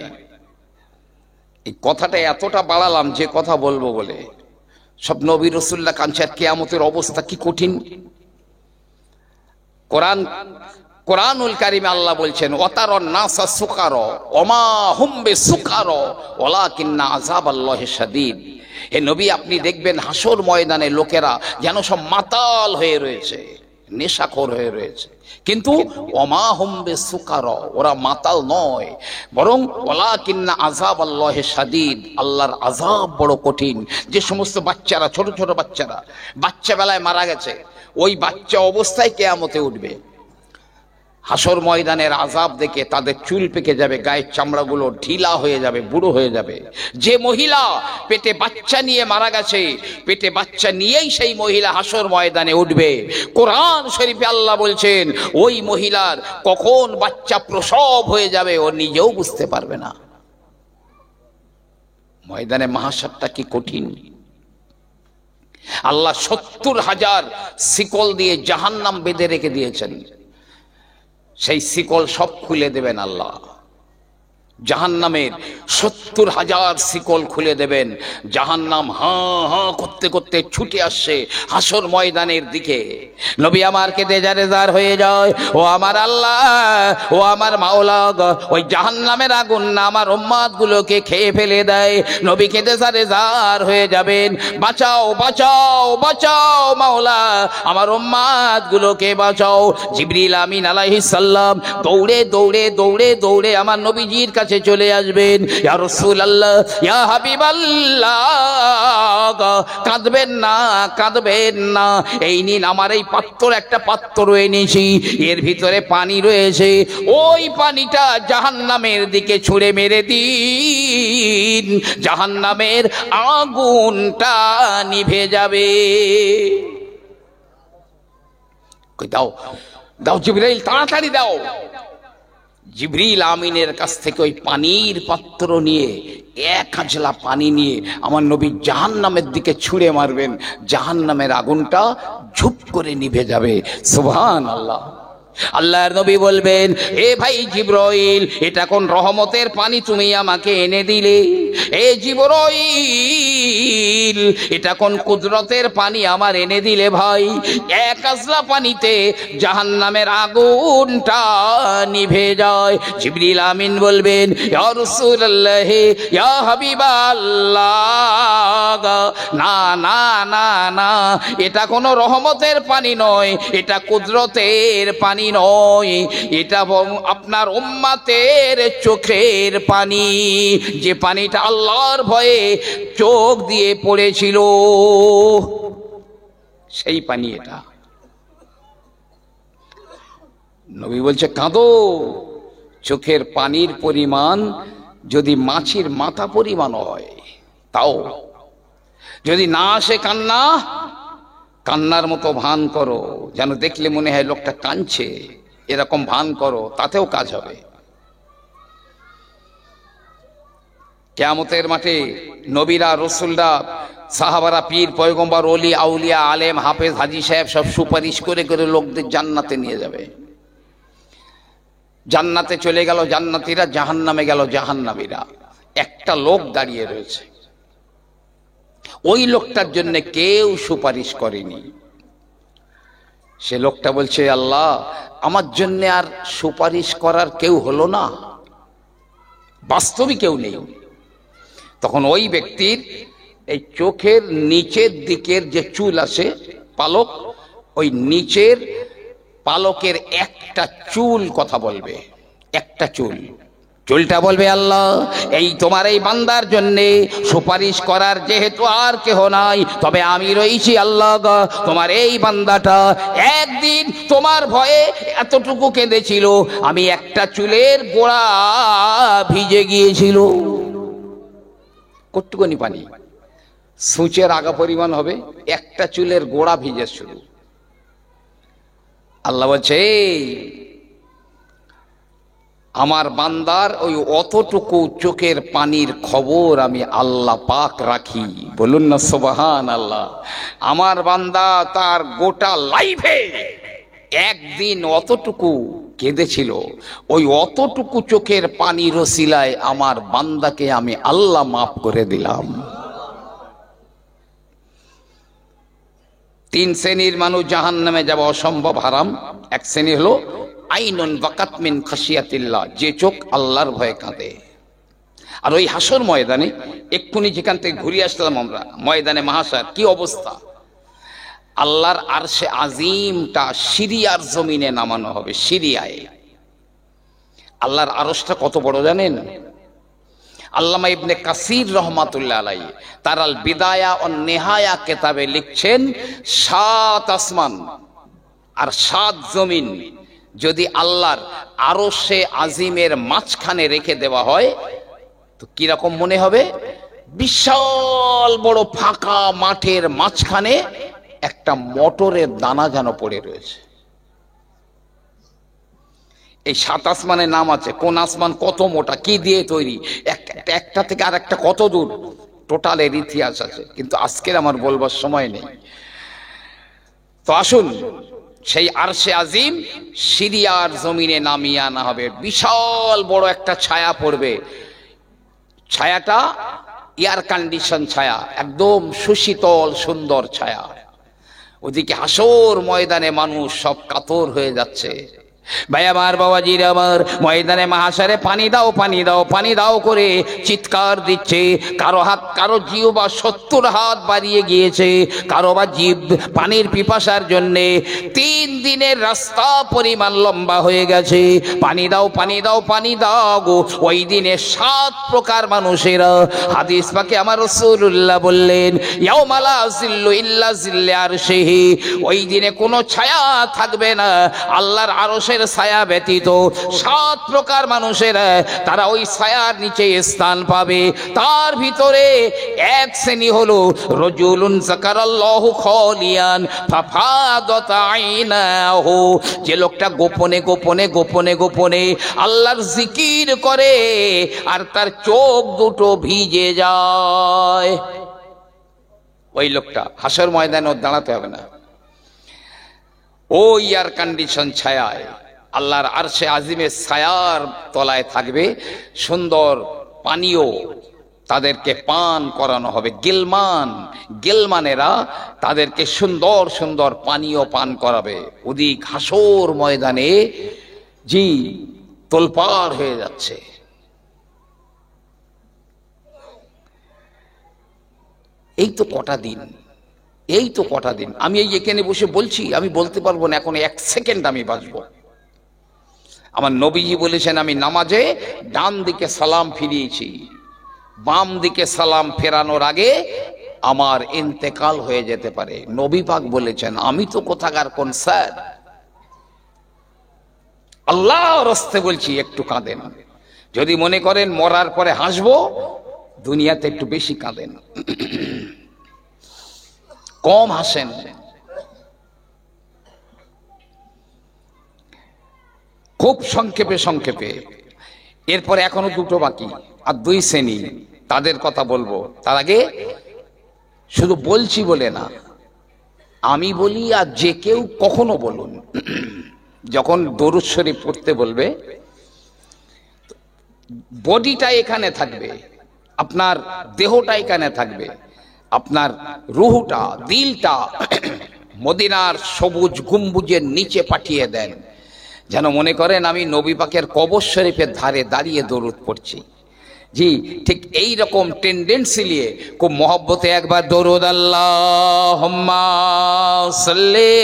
এই কথাটা এতটা বাড়ালাম যে কথা বলবো বলে, সব নবী রাসূলুল্লাহ কাঁদছেন, কিয়ামতের অবস্থা কি কঠিন। কোরআনুল কারিমে আল্লাহ বলছেন ওয়াতারান নাসা সুকারা ওমা হুম বিসুকারা ওয়ালাকিন্না আযাবাল্লাহি শাদীদ। হে নবী, আপনি দেখবেন হাসর ময়দানে লোকেরা যেন সব মাতাল হয়ে রয়েছে, নেশাখোর হয়ে রয়েছে, কিন্তু ওমা হুম বিসুকারা, ওরা মাতাল নয়, বরং ওয়ালাকিন্না আযাবাল্লাহি শাদীদ, আল্লাহর আযাব বড় কঠিন। যে সমস্ত বাচ্চারা, ছোট ছোট বাচ্চারা বাচ্চা বেলায় মারা গেছে, ওই বাচ্চা অবস্থায় কিয়ামতে উঠবে। হাসর ময়দানের আযাব দেখে তাদের চুল পেকে যাবে, গায়ের চামড়াগুলো ঢিলা হয়ে যাবে, বুড়ো হয়ে যাবে। যে মহিলা পেটে বাচ্চা নিয়ে মারা গেছে, পেটে বাচ্চা নিয়েই সেই মহিলা হাসর ময়দানে উঠবে। কোরআন শরীফে আল্লাহ বলছেন ওই মহিলার কখন বাচ্চা প্রসব হয়ে যাবে ও নিজেও বুঝতে পারবে না। ময়দানে মাহশারটা কি কঠিন! আল্লাহ ৭০,০০০ শিকল দিয়ে জাহান্নাম বেঁধে রেখে দিয়েছেন, সেই শিকল সব খুলে দেবেন আল্লাহ। জাহান্নামের ৭০,০০০ শিকল খুলে দেবেন। জাহান্নাম হাঁ হাঁ করতে করতে ছুটে আসছে হাসর ময়দানের দিকে। নবী আমার কেঁদে জারেজার হয়ে যায়, ও আমার আল্লাহ, ও আমার মাওলা, ওই জাহান্নামের আগুন না আমার উম্মত গুলোকে খেয়ে ফেলে দেয়। নবী কেঁদে জারেজার হয়ে যাবেন, বাঁচাও বাঁচাও বাঁচাও মাওলা, আমার উম্মত গুলোকে বাঁচাও। জিবরিল আমিন আলাইহিস সালাম দৌড়ে দৌড়ে দৌড়ে দৌড়ে আমার নবীজির কাছে চলে আসবেন। ইয়া রাসূলুল্লাহ, ইয়া হাবিবাল্লাহ, কাঁদবেন না কাঁদবেন না, এই নিন আমার এই পাত্র, একটা পাত্র এনেছি, এর ভিতরে পানি রয়েছে, ওই পানিটা জাহান্নামের দিকে ছুঁড়ে মেরে দিন, জাহান্নামের আগুনটা নিভে যাবে। দাও দাও জিবরাইল, তাড়াতাড়ি দাও। জিবরিল আমিনের কাছ থেকে ওই পানির পাত্র নিয়ে, এক আজলা পানি নিয়ে আমার নবী জাহান্নামের দিকে ছুঁড়ে মারবেন, জাহান্নামের আগুনটা ঝুপ করে নিভে যাবে। সুবহানাল্লাহ। আল্লাহর নবী বলবেন, এ ভাই জিবরাইল, এটা কোন রহমতের পানি তুমি আমাকে এনে দিলে? এ জিবরাইল, এটা কোন কুদরতের পানি আমার এনে দিলে ভাই? এক আজলা পানিতে জাহান্নামের আগুনটা নিভে যায়। জিবরিল আমিন বলবেন, ইয়া রাসূলুল্লাহ, ইয়া হাবিবাল্লাহ, না না না না, এটা কোনো রহমতের পানি নয়, এটা কুদরতের পানি নয়, এটা আপনার উম্মতের চোখের পানি, যে পানিটা আল্লাহর ভয়ে চোখ দিয়ে পড়েছিল, সেই পানি এটা। নবী বলছে কাঁদো, চোখের পানির পরিমাণ যদি মাছির মাথা পরিমাণ হয় তাও, যদি না আসে কান্না, কান্নার মতো ভান করো, যেন দেখলে মনে হয় লোকটা কাঁদছে, এরকম ভান করো, তাতেও কাজ হবে। কিয়ামতের মাঠে নবীরা, রসুলরা, সাহাবারা, পীর, পয়গম্বর, ওলি, আউলিয়া, আলেম, হাফেজ, হাজি সাহেব সব সুপারিশ করে করে লোকদের জান্নাতে নিয়ে যাবে। জান্নাতে চলে গেল জান্নাতীরা, জাহান্নামে গেল জাহান্নামীরা। একটা লোক দাঁড়িয়ে রয়েছে, ওই লোকটার জন্য কেউ সুপারিশ করেনি। সে লোকটা বলছে, আল্লাহ, আমার জন্য আর সুপারিশ করার কেউ হলো না, বাস্তবিক কেউ নেই। তখন ওই ব্যক্তির এই চোখের নিচের দিকের যে চুল আছে, পালক, ওই নিচের পালকের একটা চুল কথা বলবে, একটা চুল, চুলটা বলবে, আল্লাহ, এই তোমার এই বান্দার জন্যে সুপারিশ করার যেহেতু আর কেহ নাই, তবে আমি রয়েছি আল্লাহ। তোমার এই বান্দাটা একদিন তোমার ভয়ে এতটুকু কেঁদেছিল, আমি একটা চুলের গোড়া ভিজে গিয়েছিল, কতটুকুনি পানি, সূচের আগা পরিমাণ হবে, একটা চুলের গোড়া ভিজে শুরু। আল্লাহ বলছে, আমার বান্দার ওই অতটুকু চোখের পানির খবর আমি আল্লাহ পাক রাখি। বলুন না সুবহানাল্লাহ। আমার বান্দা তার গোটা লাইফে একদিন অতটুকু কেঁদেছিল, ওই অতটুকু চোখের পানির ওসিলায় আমার বান্দাকে আমি আল্লাহ মাফ করে দিলাম। তিন শ্রেণীর মানুষ জাহান্নামে যাবে, অসম্ভব হারাম। এক শ্রেণী হলো আইনুন বাকাত মিন খাশিয়াতিল্লাহ, যে চোখ আল্লাহর ভয়ে কাঁদে। আর ওই হাসর ময়দানে এক্ষুনি যেখান থেকে ঘুরে আসলাম আমরা, ময়দানে মাহাশার কি অবস্থা, আল্লাহর আরশে আজিমটা সিরিয়ার জমিনে নামানো হবে। সিরিয়ায় আল্লাহর আরশটা কত বড় জানেন? আল্লামা ইবনে কাসির রহমাতুল্লাহ আলাইহি তার আল বিদায়া ও নেহায়া কিতাবে লিখছেন, 7 আসমান আর 7 জমিন যদি আল্লাহর আরশে আজিমের মাঝখানে রেখে দেওয়া হয় তো কিরকম মনে হবে? বিশাল বড় ফাঁকা মাঠের মাঝখানে একটা মটরের দানা যেন পড়ে রয়েছে। এই 7 আসমানের নাম আছে, কোন আসমান কত মোটা, কি দিয়ে তৈরি, একটা থেকে আর একটা কত দূর, টোটালের ইতিহাস আছে, কিন্তু আজকের আমার বলবার সময় নেই। তো আসুন, সেই আরশে আজিম সিরিয়ার জমিনে নামিয়ে আনা হবে। বিশাল বড় একটা ছায়া পড়বে, ছায়াটা এয়ার কন্ডিশন ছায়া, একদম সুশীতল সুন্দর ছায়া। ওদিকে হাসর ময়দানে মানুষ সব কাতর হয়ে যাচ্ছে। ভাই আমার, বাবাজির আমার, ময়দানে মাহাশারে পানি দাও পানি দাও পানি দাও করে চিৎকার দিচ্ছে। কারো হাত, কারো জিহ্বা 70 হাত বাড়িয়ে গিয়েছে, কারো বা জিভ পানির পিপাসার জন্যে 3 দিনের রাস্তা পরিমাণ লম্বা হয়ে গেছে। পানি দাও পানি দাও পানি দাও গো। ওই দিনে 7 প্রকার মানুষেরা, হাদিস পাকে আমার রাসূলুল্লাহ বললেন, ইয়াউমা লা জিল্লু ইল্লা জিল্লে আরশিহি, ওই দিনে কোনো ছায়া থাকবে না আল্লাহর আরশের ছায়া ব্যতীত। 7 প্রকার মানুষেরা তারা ওই ছায়ার নিচে স্থান পাবে। তার ভিতরে এক শ্রেণী হলো রাজুলুন যাকারাল্লাহু খালিয়ান ফাফাদাত আইনাহু, যে লোকটা গোপনে গোপনে গোপনে গোপনে আল্লাহর জিকির করে আর তার চোখ দুটো ভিজে যায়। ওই লোকটা হাসর ময়দানে দাঁড়াতে হবে না, ওই এয়ার কন্ডিশন ছায়ায় আল্লাহর আরশে আজিমের ছায়ার তলায় থাকবে। সুন্দর পানীয় তাদেরকে পান করানো হবে। গিলমানেরা তাদেরকে সুন্দর সুন্দর পানীয় পান করাবে। ওদিক হাসর ময়দানে জি তোলপাড় হয়ে যাচ্ছে। এই তো কটা দিন, এই তো কটা দিন আমি এই এখানে বসে বলছি, আমি বলতে পারবো না এখন 1 সেকেন্ড আমি বাঁচবো। আমার নবীজি বলেছেন, আমি নামাজে ডান দিকে সালাম ফিরিয়েছি, বাম দিকে সালাম ফেরানোর আগে আমার ইন্তেকাল হয়ে যেতে পারে। নবী পাক বলেছেন, আমি তো কোথাকার কোন স্যার, আল্লাহর রাস্তায় বলছি, একটু কাঁদেন। যদি মনে করেন মরার পরে হাসবো, দুনিয়াতে একটু বেশি কাঁদেন, কম হাসেন। খুব সংক্ষেপে সংক্ষেপে, এরপরে এখনো 2টো বাকি, আর 2 শ্রেণী, তাদের কথা বলবো। তার আগে শুধু বলছি বলে না, আমি বলি আর যে কেউ কখনো বলুন, যখন দরুদ শরীফ পড়তে বলবে, বডিটা এখানে থাকবে, আপনার দেহটা এখানে থাকবে, আপনার রুহটা, দিলটা মদিনার সবুজ গম্বুজের নিচে পাঠিয়ে দেন, যেন মনে করেন আমি নবী পাকের কবর শরীফের ধারে দাঁড়িয়ে দরুদ পড়ছি। জি, ঠিক এই রকম টেন্ডেন্সি নিয়ে খুব মহব্বতে একবার দরুদ আল্লাহুম্মা সাল্লি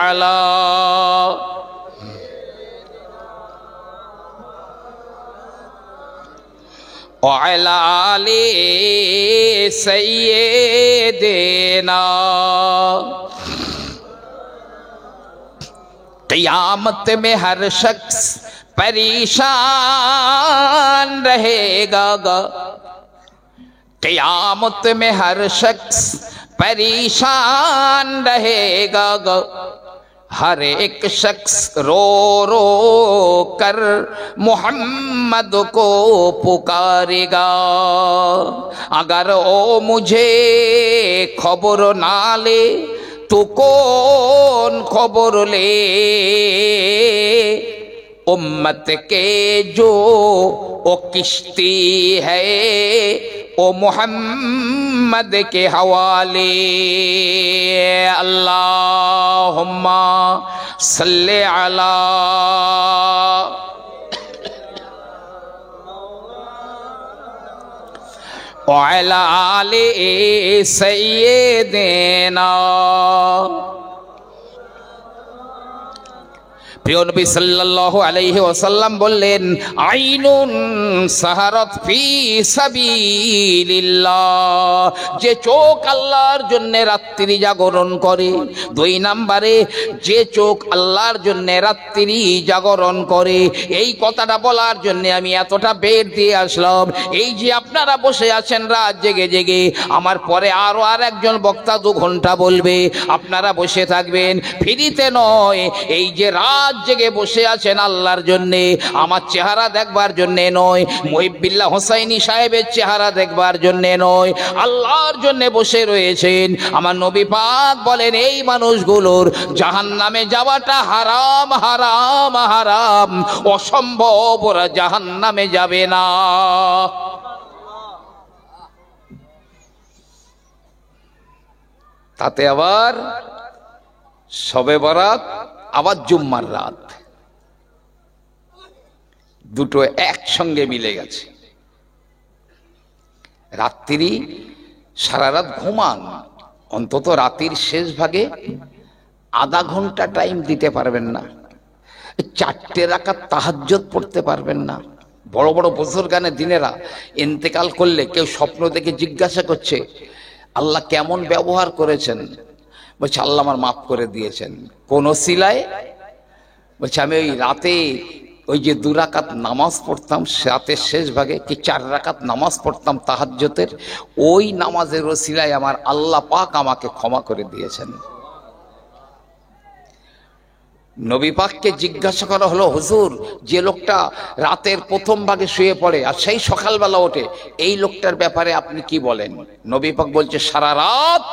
আলা ওয়া আলা আলি সাইয়্যিদিনা। क़यामत में हर शख्स परेशान रहेगा, क़यामत में हर शख्स परेशान रहेगा, हर एक शख्स रो रो कर मोहम्मद को पुकारेगा। अगर ओ मुझे खबर ना ले तो कौन खबर ले, उम्मत के जो ओ किश्ती है ओ मोहम्मद के हवाले। अल्लाहुम्मा সাল্লি আলা ওয়া আলা আলি সাইয়্যিদিনা। প্রিয় নবী সাল্লাল্লাহু আলাইহি ওয়াসাল্লাম বললেন, আইনুন সাহারাত ফি সাবিলিল্লাহ, যে চোখ আল্লাহর জন্য রাত্রি জাগরণ করে। দুই নম্বরে, যে চোখ আল্লাহর জন্য রাত্রি জাগরণ করে। এই কথাটা বলার জন্য আমি এতটা বের দিয়ে আসলাম। এই যে আপনারা বসে আছেন রাত জেগে জেগে, আমার পরে আরো একজন বক্তা 2 ঘন্টা বলবে, আপনারা বসে থাকবেন ফ্রিতে নয়। এই যে রাত জেগে বসে আছেন আল্লাহর জন্যে, আমার চেহারা দেখবার জন্যে নয়, মুহিব্বিল্লাহ হোসাইনি সাহেবের চেহারা দেখবার জন্যে নয়, আল্লাহর জন্যে বসে রয়েছেন। আমার নবী পাক বলেন, এই মানুষগুলোর জাহান্নামে যাওয়াটা হারাম হারাম হারাম, অসম্ভব, ওরা জাহান্নামে যাবে না। তাতে আবার শবে বরাত, আবার জুম্মার রাত, দুটো একসঙ্গে মিলে গেছে। রাত্রি সারা রাত ঘুমান, অন্তত রাতের শেষ ভাগে আধা ঘন্টা টাইম দিতে পারবেন না, 4 রাকাত তাহাজ্জুদ পড়তে পারবেন না। বড় বড় বুজুর্গানে দিনেরা ইন্তেকাল করলে কেউ স্বপ্ন দেখে জিজ্ঞাসা করছে, আল্লাহ কেমন ব্যবহার করেছেন? বলছে, আল্লাহ আমার মাফ করে দিয়েছেন। কোন সিলায়? বলছে, আমি ওই রাতে ওই যে 2 রাকাত নামাজ পড়তাম রাতের শেষ ভাগে, কি 4 রাকাত নামাজ পড়তাম তাহাজ্জুদের, ওই নামাজের ওসিলায় আমার আল্লাহ পাক আমাকে ক্ষমা করে দিয়েছেন। নবী পাককে জিজ্ঞাসা করা হলো, হুজুর, যে লোকটা রাতের প্রথম ভাগে শুয়ে পড়ে আর সেই সকালবেলা ওঠে, এই লোকটার ব্যাপারে আপনি কি বলেন? নবী পাক বলছে, সারা রাত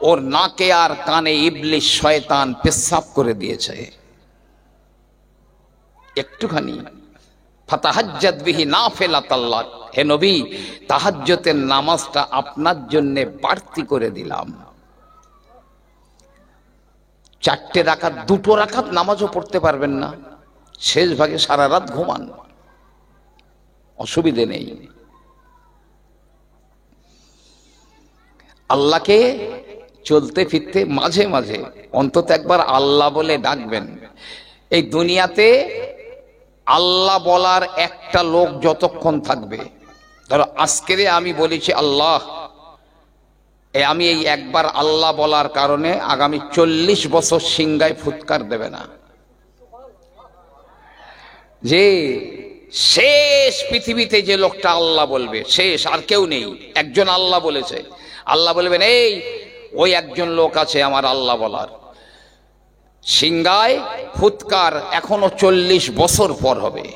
ওর নাকে আর কানে ইবলিস শয়তান পেশাব করে দিয়েছে। একটুখানি ফাতাহাজ্জাত বিহি নাফিলাতাল্লাহ, হে নবী, তাহাজ্জুদের নামাজটা আপনার জন্য বাড়তি করে দিলাম। 4 রাকাত, 2 রাকাত নামাজও পড়তে পারবেন না, শেষ ভাগে সারা রাত ঘুমান, অসুবিধে নেই। আল্লাহকে চলতে ফিরতে মাঝে মাঝে অন্তত একবার আল্লাহ বলে ডাকবেন। এই দুনিয়াতে আল্লাহ বলার একটা লোক যতক্ষণ থাকবে, ধরো আজকের আমি বলেছি আল্লাহ, আমি এই একবার আল্লাহ বলার কারণে আগামী 40 বছর সিংহায় ফুৎকার দেবে না। যে শেষ পৃথিবীতে যে লোকটা আল্লাহ বলবে, শেষ আর কেউ নেই, একজন আল্লাহ বলেছে, আল্লাহ বলবেন, এই ওই একজন লোক আছে আমার আল্লাহ বলার, সিংহায় ফুৎকার এখনো 40 বছর পর হবে।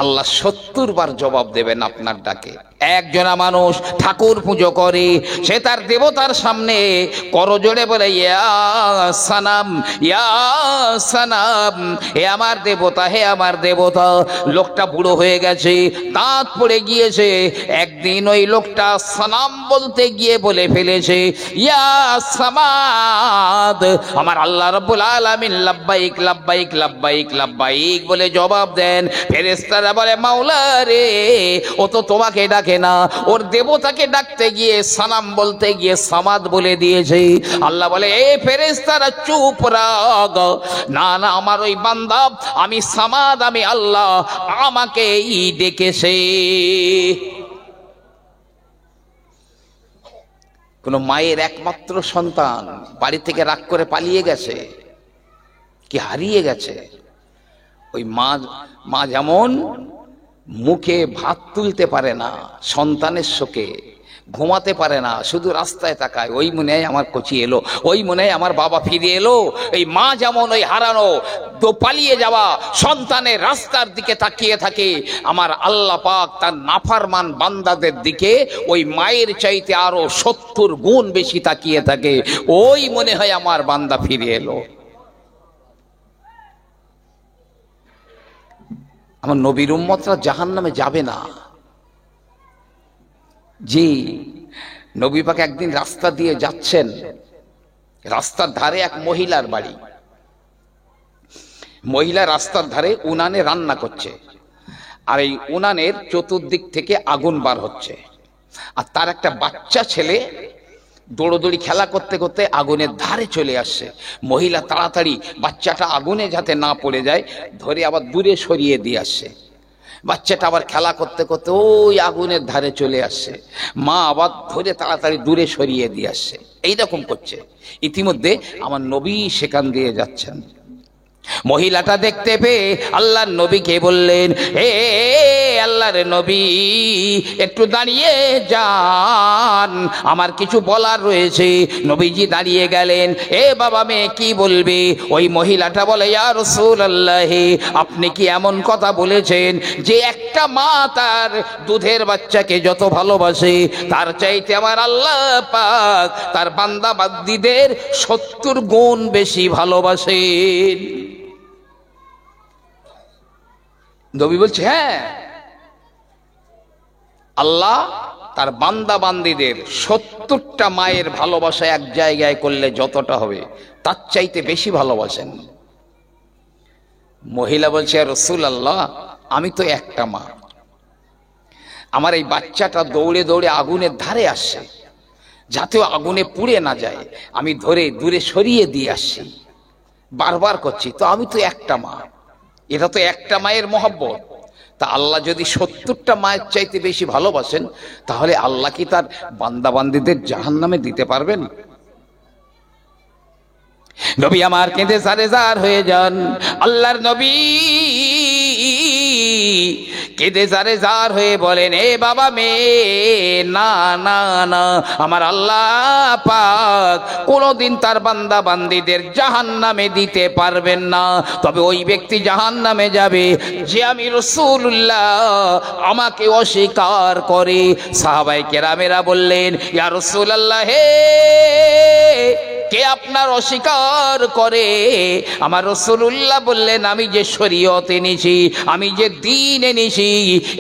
আল্লাহ 70 বার জবাব দেবেন আপনার ডাকে। একজনা মানুষ ঠাকুর পুজো করে, সে তার দেবতার সামনে করজোড়ে বলে, ইয়া সানাম, ইয়া সানাম, হে আমার দেবতা, হে আমার দেবতা। লোকটা বুড়ো হয়ে গেছে, দাঁত পড়ে গিয়েছে, একদিন ওই লোকটা সানাম বলতে গিয়ে বলে ফেলেছে, ইয়া সামাদ, আমার আল্লাহ রাব্বুল আলামিন লাব্বাইক লাব্বাইক লাব্বাইক লাব্বাইক বলে জবাব দেন। ফেরেশতারা বলে, মাওলা রে, ও তো তোমাকে ডাকে না, ওর দেবতাকে ডাকতে গিয়ে সানাম বলতে গিয়ে সামাদ বলে দিয়েছে। আল্লাহ বলে, এই ফেরেশতারা চুপ রাগ, না না, আমার ওই বান্দা, আমি সামাদ, আমি আল্লাহ, আমাকে ডেকেছে। কোন মায়ের একমাত্র সন্তান বাড়ি থেকে রাগ করে পালিয়ে গেছে, কি হারিয়ে গেছে, ওই মা যেমন মুখে ভাত তুলতে পারে না সন্তানের শোকে, ঘুমাতে পারে না, শুধু রাস্তায় তাকায়, ওই মনে হয় আমার কচি এলো, ওই মনে হয় আমার বাবা ফিরে এলো। এই মা যেমন ওই হারানো তো পালিয়ে যাওয়া সন্তানের রাস্তার দিকে তাকিয়ে থাকে, আমার আল্লাহ পাক তার নাফরমান বান্দাদের দিকে ওই মায়ের চাইতে আরো 70 গুণ বেশি তাকিয়ে থাকে, ওই মনে হয় আমার বান্দা ফিরে এলো। আমার নবীর উম্মতরা জাহান্নামে যাবে না। জি, নবী পাক একদিন রাস্তা দিয়ে যাচ্ছেন, রাস্তার ধারে এক মহিলার বাড়ি। মহিলা রাস্তার ধারে উনানে রান্না করছে, আর এই উনানের চতুর্দিক থেকে আগুন বার হচ্ছে, আর তার একটা বাচ্চা ছেলে দৌড়দৌড়ি খেলা করতে করতে আগুনের ধারে চলে আসছে। মহিলা তাড়াতাড়ি বাচ্চাটা আগুনে যাতে না পড়ে যায় ধরে আবার দূরে সরিয়ে দিয়ে আসছে। বাচ্চাটা আবার খেলা করতে করতে ওই আগুনের ধারে চলে আসছে, মা আবার ধরে তাড়াতাড়ি দূরে সরিয়ে দিয়ে আসছে। এইরকম করছে। ইতিমধ্যে আমার নবী সেখান দিয়ে যাচ্ছেন। মহিলাটা দেখতে পেয়ে আল্লাহর নবীকে বললেন, হে আল্লাহর নবী, একটু দাঁড়িয়ে যান, আমার কিছু বলার রয়েছে। নবীজি দাঁড়িয়ে গেলেন। এ বাবা মেয়ে কি বলবে? ওই মহিলাটা বলে, ইয়া রাসূলুল্লাহ, আপনি কি এমন কথা বলেছেন যে একটা মা তার দুধের বাচ্চাকে যত ভালোবাসে তার চাইতে আমার আল্লাহ পাক তার বান্দা বান্দীদের 70 গুণ বেশি ভালোবাসেন? নবী বলছে, হ্যাঁ, আল্লাহ তার বান্দা বান্দীদের 70টা মায়ের ভালোবাসা এক জায়গায় করলে যতটা হবে তার চাইতে বেশি ভালোবাসেন। মহিলা বলছে, রাসূলুল্লাহ, আমি তো একটা মা, আমার এই বাচ্চাটা দৌড়ে দৌড়ে আগুনের ধারে আসছে, যাতেও আগুনে পুড়ে না যায় আমি ধরে দূরে সরিয়ে দিয়ে আসছি, বারবার করছি, তো আমি তো একটা মা, এটা তো একটা মায়ের মহব্বত। তা আল্লাহ যদি 70টা মায়ের চাইতে বেশি ভালোবাসেন তাহলে আল্লাহ কি তার বান্দা বান্দীদের জাহান্নামে দিতে পারবেন? নবী আমার কেঁদে সারে জার হয়ে যান। আল্লাহর নবী কেঁদে সারে জার হয়ে বলেন, এ বাবা মেয়ে, না না না, আমার আল্লাহ পাক কোনোদিন তার বান্দা বান্দীদের জাহান্নামে দিতে পারবেন না। তবে ওই ব্যক্তি জাহান্নামে যাবে যে আমি রাসূলুল্লাহ আমাকে অস্বীকার করে। সাহাবায়ে কেরামেরা বললেন, ইয়া রাসূলুল্লাহ, হে কে আপনার অস্বীকার করে? আমার রাসূলুল্লাহ বললেন, আমি যে শরীয়ত এনেছি, আমি যে দ্বীন এনেছি,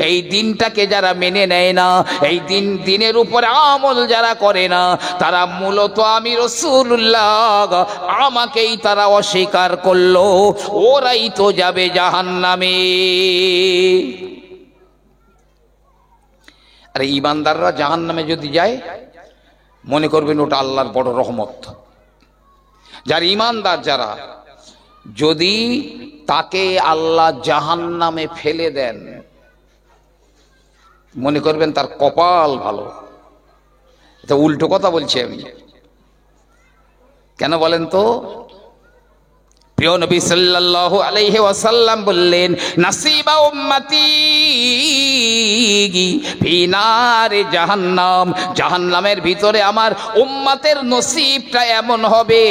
এই দ্বীনটাকে যারা মেনে নেয় না, এই দ্বীনের উপরে আমল যারা করে না, তারা মূলত আমি রাসূলুল্লাহ আমাকেই তারা অস্বীকার করলো, ওরাই তো যাবে জাহান্নামে। আরে ঈমানদাররা জাহান্নামে যদি যায় মনে করবেন ওটা আল্লাহর বড় রহমত। যার ঈমানদার যারা, যদি তাকে আল্লাহ জাহান্নামে ফেলে দেন মনে করবেন তার কপাল ভালো। এটা উল্টো কথা বলছি আমি। কেন বলেন তো? প্রিয় নবী সাল্লাল্লাহু আলাইহি ওয়াসাল্লাম বললেন, নাসিবা উম্মতি ফি নারে জাহান্নাম, জাহান্নামের ভিতরে আমার উম্মতের নসিবটা এমন হবে,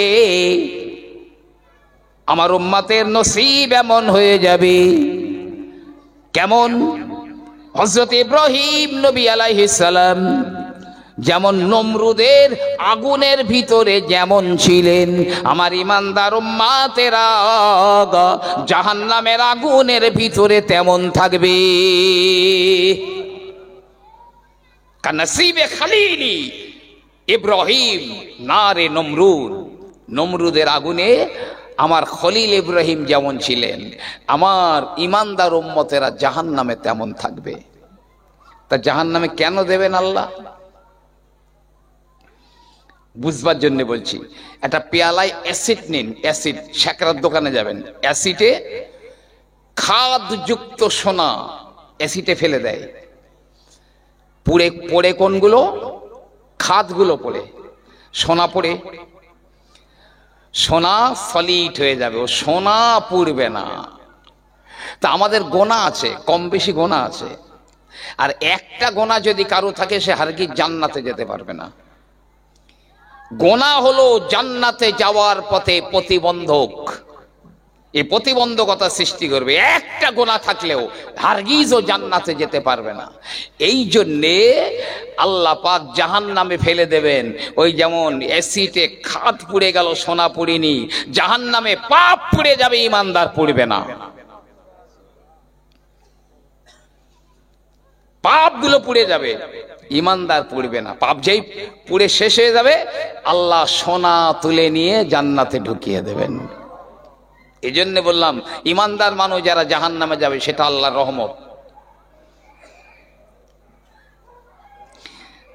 আমার উম্মতের নসিব এমন হয়ে যাবে। কেমন? হযরত ইব্রাহিম নবী আলাইহিস সালাম যেমন নমরুদের আগুনের ভিতরে যেমন ছিলেন, আমার ঈমানদার উম্মতেরা জাহান্নামের আগুনের ভিতরে তেমন থাকবে। কানসিবে খালিলি ইব্রাহিম নারে নমরুদ, নমরুদের আগুনে আমার খলিল ইব্রাহিম যেমন ছিলেন, আমার ঈমানদার উম্মতেরা জাহান্নামে তেমন থাকবে। তা জাহান্নামে কেন দেবেন আল্লাহ? বুঝবার জন্য বলছি। একটা পেয়ালায় অ্যাসিড নিন, অ্যাসিড, সাকরাত দোকানে যাবেন, অ্যাসিডে খাদযুক্ত সোনা অ্যাসিডে ফেলে দেয়, পুড়ে পড়ে কোনগুলো? খাদগুলো পড়ে, সোনা পড়ে, সোনা সলিড হয়ে যাবে, ও সোনা পুড়বে না। তা আমাদের গোনা আছে, কম বেশি গোনা আছে, আর একটা গোনা যদি কারো থাকে সে হারগিজ জান্নাতে যেতে পারবে না। গোনা হলো জান্নাতে যাওয়ার পথে প্রতিবন্ধক, এই প্রতিবন্ধকতা সৃষ্টি করবে। একটা গোনা থাকলেও হারগিজও জান্নাতে যেতে পারবে না। এই জন্যে আল্লাহ পাক জাহান্নামে ফেলে দেবেন। ওই যেমন অ্যাসিডে খাদ পুড়ে গেল, সোনা পুড়িনি, জাহান্নামে পাপ পুড়ে যাবে, ঈমানদার পুড়বে না। পাপগুলো পুড়ে যাবে, ইমানদার পুড়বে না। পাপ যেই পুড়ে শেষ হয়ে যাবে, আল্লাহ সোনা তুলে নিয়ে জান্নাতে ঢুকিয়ে দেবেন। এই জন্য বললাম, ইমানদার মানুষ যারা জাহান্নামে যাবে সেটা আল্লাহর রহমত।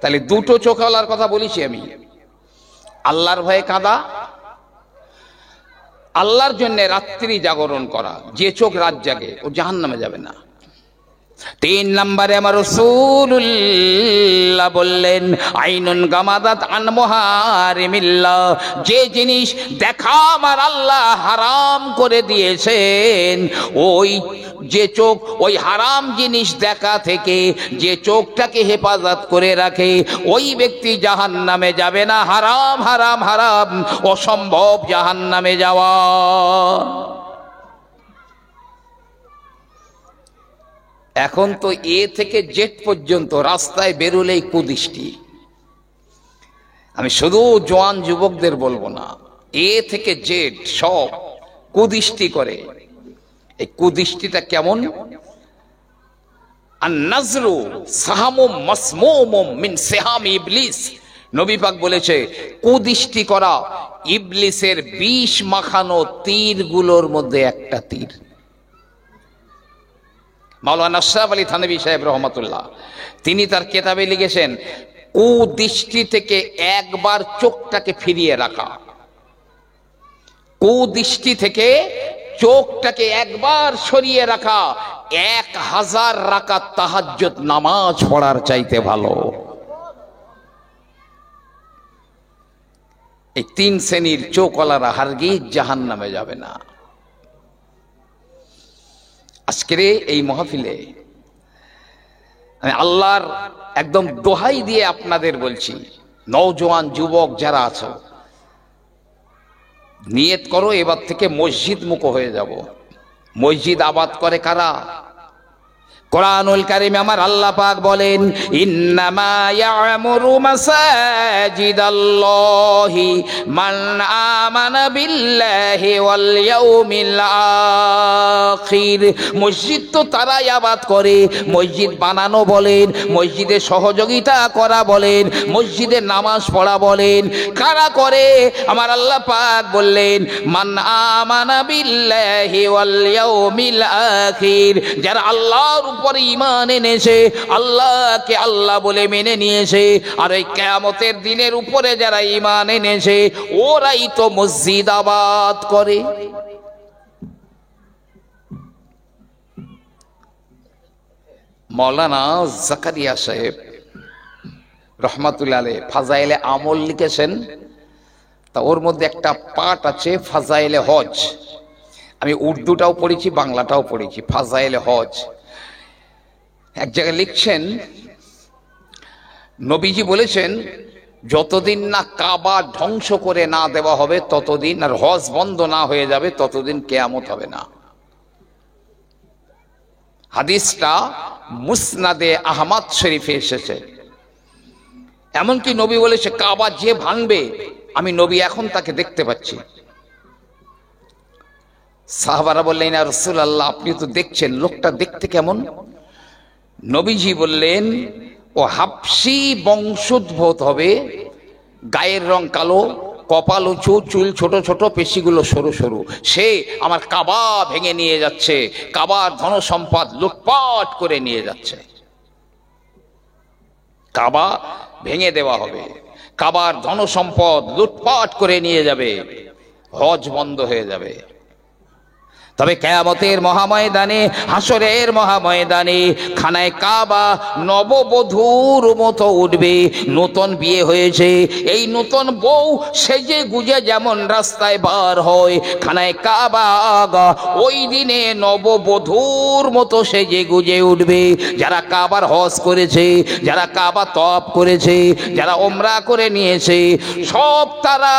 তাহলে দুটো চোখওয়ালার কথা বলেছি আমি, আল্লাহর ভয়ে কাঁদা, আল্লাহর জন্য রাত্রি জাগরণ করা। যে চোখ রাত জাগে ও জাহান্নামে যাবে না। 3 নম্বরে আমার রাসূলুল্লাহ বললেন, আইনুন গামাদাত আন মুহারিমিল্লাহ, যে জিনিস দেখা আমার আল্লাহ হারাম করে দিয়েছেন, ওই যে চোখ ওই হারাম জিনিস দেখা থেকে যে চোখটাকে হেফাজত করে রাখে, ওই ব্যক্তি জাহান্নামে যাবে না। হারাম হারাম হারাম, অসম্ভব জাহান্নামে যাওয়া। এখন তো এ থেকে জেড পর্যন্ত রাস্তায় বেরোলেই কুদৃষ্টি। আমি শুধু জওয়ান যুবকদের বলবো না, এ থেকে জেড সব কুদৃষ্টি করে। এই কুদৃষ্টিটা কেমন? আন-নাজরু সাহামুম মাসমুমুম মিন সিহাম ইবলিস। নবী পাক বলেছে, কুদৃষ্টি করা ইবলিসের বিষ মাখানো তীরগুলোর মধ্যে একটা তীর। মাওলানা আশরাফ আলী থানভী সাহেব রহমাতুল্লাহ, তিনি তার কেতাবে লিখেছেন, কুদৃষ্টি থেকে একবার চোখটাকে ফিরিয়ে রাখা, কুদৃষ্টি থেকে চোখটাকে একবার সরিয়ে রাখা 1000 রাকাত তাহাজ্জুদ নামাজ পড়ার চাইতে ভালো। এই 3 শ্রেণীর চোখওয়ালারা হারগিজ জাহান্নামে যাবে না। আজকের এই মাহফিলে আমি আল্লাহর একদম দোহাই দিয়ে আপনাদের বলছি, নওজোয়ান যুবক যারা আছো, নিয়ত করো এবার থেকে মসজিদ মুখ হয়ে যাব। মসজিদ আবাদ করে কারা? কোরআনুল কারীমে আমার আল্লাহ পাক বলেন, ইন্নামা ইয়ামুরু মাসাজিদাল্লাহি মান আমানা বিল্লাহি ওয়াল ইয়াউমিল আখির। মসজিদ তো তারাই আবাদ করে, মসজিদ বানানো বলেন, মসজিদে সহযোগিতা করা বলেন, মসজিদে নামাজ পড়া বলেন, কারা করে? আমার আল্লাহ পাক বললেন, মান আমানা বিল্লাহি ওয়াল ইয়াউমিল আখির, যারা আল্লাহর পরে ঈমান এনেছে, আল্লাহকে আল্লাহ বলে মেনে নিয়েছে, আর ওই কিয়ামতের দিনের উপরে যারা ঈমান এনেছে, ওরাই তো মসজিদ আবাদ করে। মাওলানা জাকারিয়া সাহেব রহমাতুল্লাহ আলাইহি ফাজাইলে আমল লিখেছেন, তা ওর মধ্যে একটা পাঠ আছে ফাজাইলে হজ। আমি উর্দুটাও পড়েছি, বাংলাটাও পড়েছি। ফাজাইলে হজ এক জায়গায় লিখছেন, নবীজি বলেছেন, যতদিন না কাবা ধ্বংস করে না দেওয়া হবে ততদিন, আর হজ বন্ধ না হয়ে যাবে ততদিন কিয়ামত হবে না। হাদিসটা মুসনাদে আহমদ শরীফে এসেছে। এমনকি নবী বলেছে, কাবা যে ভাঙবে, আমি নবী এখন তাকে দেখতে পাচ্ছি। সাহাবারা বললেন, ইয়া রাসূলুল্লাহ, আপনি তো দেখছেন, লোকটা দেখতে কেমন? নবীজি বললেন, ও হাবশী বংশোদ্ভূত হবে, গায়ের রং কালো, কপাল উঁচু, চুল ছোট ছোট, পেশিগুলো সরু সরু। সে আমার কাবা ভেঙে নিয়ে যাচ্ছে, কাবার ধন সম্পদ লুটপাট করে নিয়ে যাচ্ছে। কাবা ভেঙে দেওয়া হবে, কাবার ধন সম্পদ লুটপাট করে নিয়ে যাবে, হজ বন্ধ হয়ে যাবে। তবে কিয়ামতের মহাময়দানে, হাসরের মহাময়দানে খানায় কাবা নববধূর মতো উঠবে। নতুন বিয়ে হয়েছে, এই নতুন বউ সেজে গুজে যেমন রাস্তায় বার হয়, খানায় কাবা ওই দিনে নববধূর মতো সেজে গুজে উঠবে। যারা কাবার হজ করেছে, যারা কাবা তওয়াফ করেছে, যারা উমরা করে নিয়েছে, সব তারা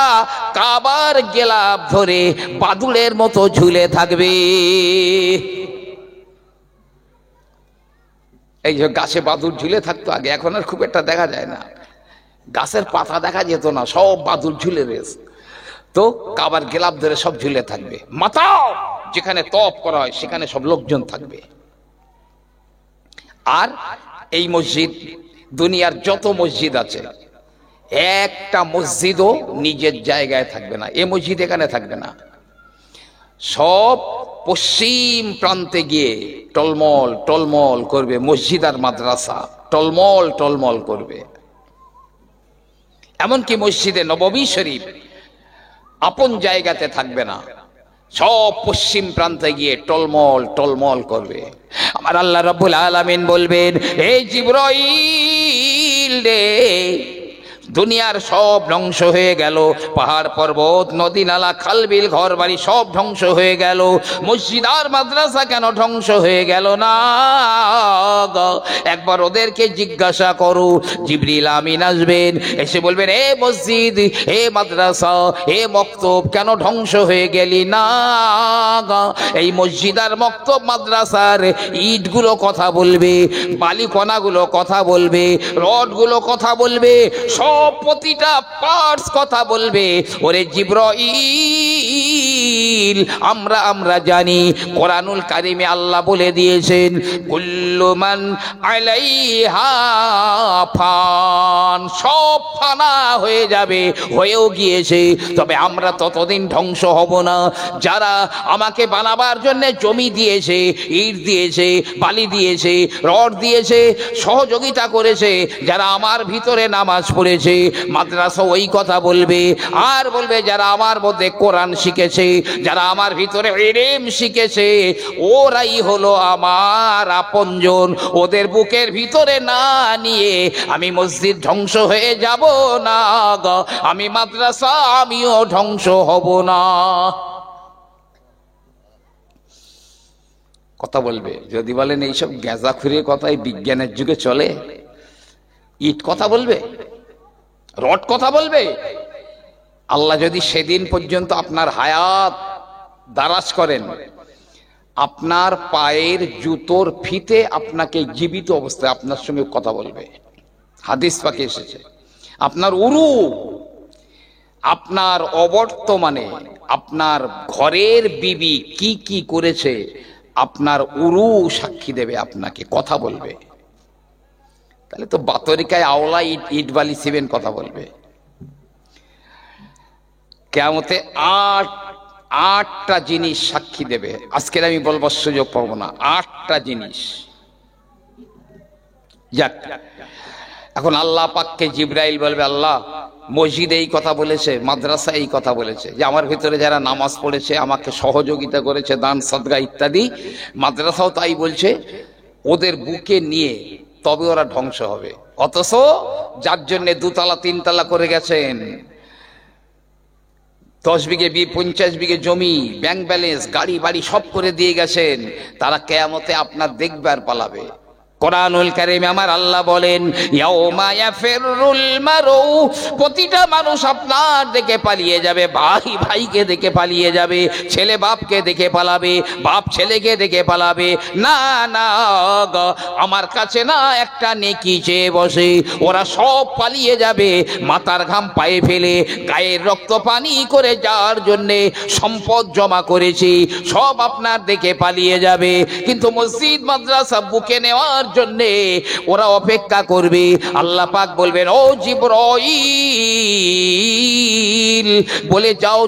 কাবার গেলাপ ধরে বাদুড়ের মতো ঝুলে থাকবে। এই যে গাছে বাদুড় ঝুলে থাকতো আগে, এখন আর খুব একটা দেখা যায় না। গাছের পাতা দেখা যেত না, সব বাদুড় ঝুলে রয়েছে। তো কাবার গেলাপ ধরে সব ঝুলে থাকবে। মাতাও যেখানে তওয়াফ করা হয় সেখানে সব লোকজন থাকবে। আর এই মসজিদ, দুনিয়ার যত মসজিদ আছে একটা মসজিদও নিজের জায়গায় থাকবে না। এই মসজিদ এখানে থাকবে না, সব পশ্চিম প্রান্তে গিয়ে টলমল টলমল করবে। মসজিদ আর মাদ্রাসা টলমল টলমল করবে। এমনকি মসজিদে নববী শরীফ আপন জায়গাতে থাকবে না, সব পশ্চিম প্রান্তে গিয়ে টলমল টলমল করবে। আমার আল্লাহ রাব্বুল আলামিন বলবেন, এই জিবরাইল রে, দুনিয়ার সব ধ্বংস হয়ে গেল, পাহাড় পর্বত নদী নালা খাল বিল ঘর বাড়ি সব ধ্বংস হয়ে গেল, মসজিদ আর মাদ্রাসা কেন ধ্বংস হয়ে গেল না? একবার ওদেরকে জিজ্ঞাসা করো। জিবরিল আমিন আসবেন, এসে বলবেন, এ মসজিদ, এ মাদ্রাসা, এ মক্তব কেন ধ্বংস হয়ে গেলি না? এই মসজিদ আর মক্তব মাদ্রাসার ইটগুলো কথা বলবে, বালিকণাগুলো কথা বলবে, রডগুলো কথা বলবে, সব প্রতিটা পার্টস কথা বলবে। ওরে জিবরাইল, আমরা জানি কোরআনুল কারিমে আল্লাহ বলে দিয়েছেন, কুল্লু মান আলাইহা ফান, সব ফানা হয়ে যাবে, হয়েও গিয়েছে। তবে আমরা ততদিন ধ্বংস হব না। যারা আমাকে বানাবার জন্য জমি দিয়েছে, ইট দিয়েছে, বালি দিয়েছে, রড দিয়েছে, সহযোগিতা করেছে, যারা আমার ভিতরে নামাজ পড়েছে, মাদ্রাসা ওই কথা বলবে। আর বলবে, যারা আমার মধ্যে কোরআন শিখেছে, যারা আমার ভিতরে ইলম শিখেছে, ওরাই হলো আমার আপনজন। ওদের বুকের ভিতরে না নিয়ে আমি মসজিদ ধ্বংস হয়ে যাব না, আমি মাদ্রাসা আমিও ধ্বংস হব না। কথা বলবে। যদি বলেন এইসব গেঁজাখুরি কথাই বিজ্ঞানের যুগে চলে, ইট কথা বলবে, রড কথা বলবে। আল্লাহ যদি সেদিন পর্যন্ত আপনার হায়াত দারাজ করেন, আপনার পায়ের জুতোর ফিতে আপনাকে জীবিত অবস্থায় আপনার সঙ্গে কথা বলবে। হাদিস পাকে এসেছে, আপনার উরু, আপনার অবর্তমানে আপনার ঘরের বিবি কি কি করেছে, আপনার উরু সাক্ষী দেবে, আপনাকে কথা বলবে। তাহলে তো বাতরিকায় আওলা ইট বালি সিবেন কথা বলবে। কিয়ামতে আটটা জিনিস সাক্ষী দেবে। আজকের আমি বলবার সুযোগ পাবো না, 8টা জিনিস। যাক, এখন আল্লাহ পাককে জিবরাইল বলবে, আল্লাহ মসজিদে এই কথা বলেছে, মাদ্রাসা এই কথা বলেছে, যে আমার ভিতরে যারা নামাজ পড়েছে, আমাকে সহযোগিতা করেছে, দান সদকা ইত্যাদি, মাদ্রাসাও তাই বলছে, ওদের বুকে নিয়ে তবে ওরা ধ্বংস হবে। অথচ যার জন্য 2 তলা 3 তলা করে গেছেন, 10 বিঘে 50 বিঘে জমি, ব্যাংক ব্যালেন্স, গাড়ি বাড়ি সব করে দিয়ে গেছেন, তারা কিয়ামতে আপনার দেখবে আর পালাবে। কোরআনুল কারীমে আমার আল্লাহ বলেন, ইয়াউমা ইয়াফিরুল মারউ, প্রতিটা মানুষ আপনার দেখে পালিয়ে যাবে, ভাই ভাইকে দেখে পালিয়ে যাবে, ছেলে বাপকে দেখে পালাবে, বাপ ছেলেকে দেখে পালাবে। না না, আমার কাছে না একটা নেকি চেয়ে বসে, ওরা সব পালিয়ে যাবে। মাথার ঘাম পায়ে ফেলে, গায়ের রক্ত পানি করে যার জন্যে সম্পদ জমা করেছি, সব আপনার দেখে পালিয়ে যাবে। কিন্তু মসজিদ মাদ্রাসা বুকে নেওয়ার জন্যে ওরা অপেক্ষা করবে। আল্লাহ পাক বলবেন, ও জিবরাইল, বলে যাও,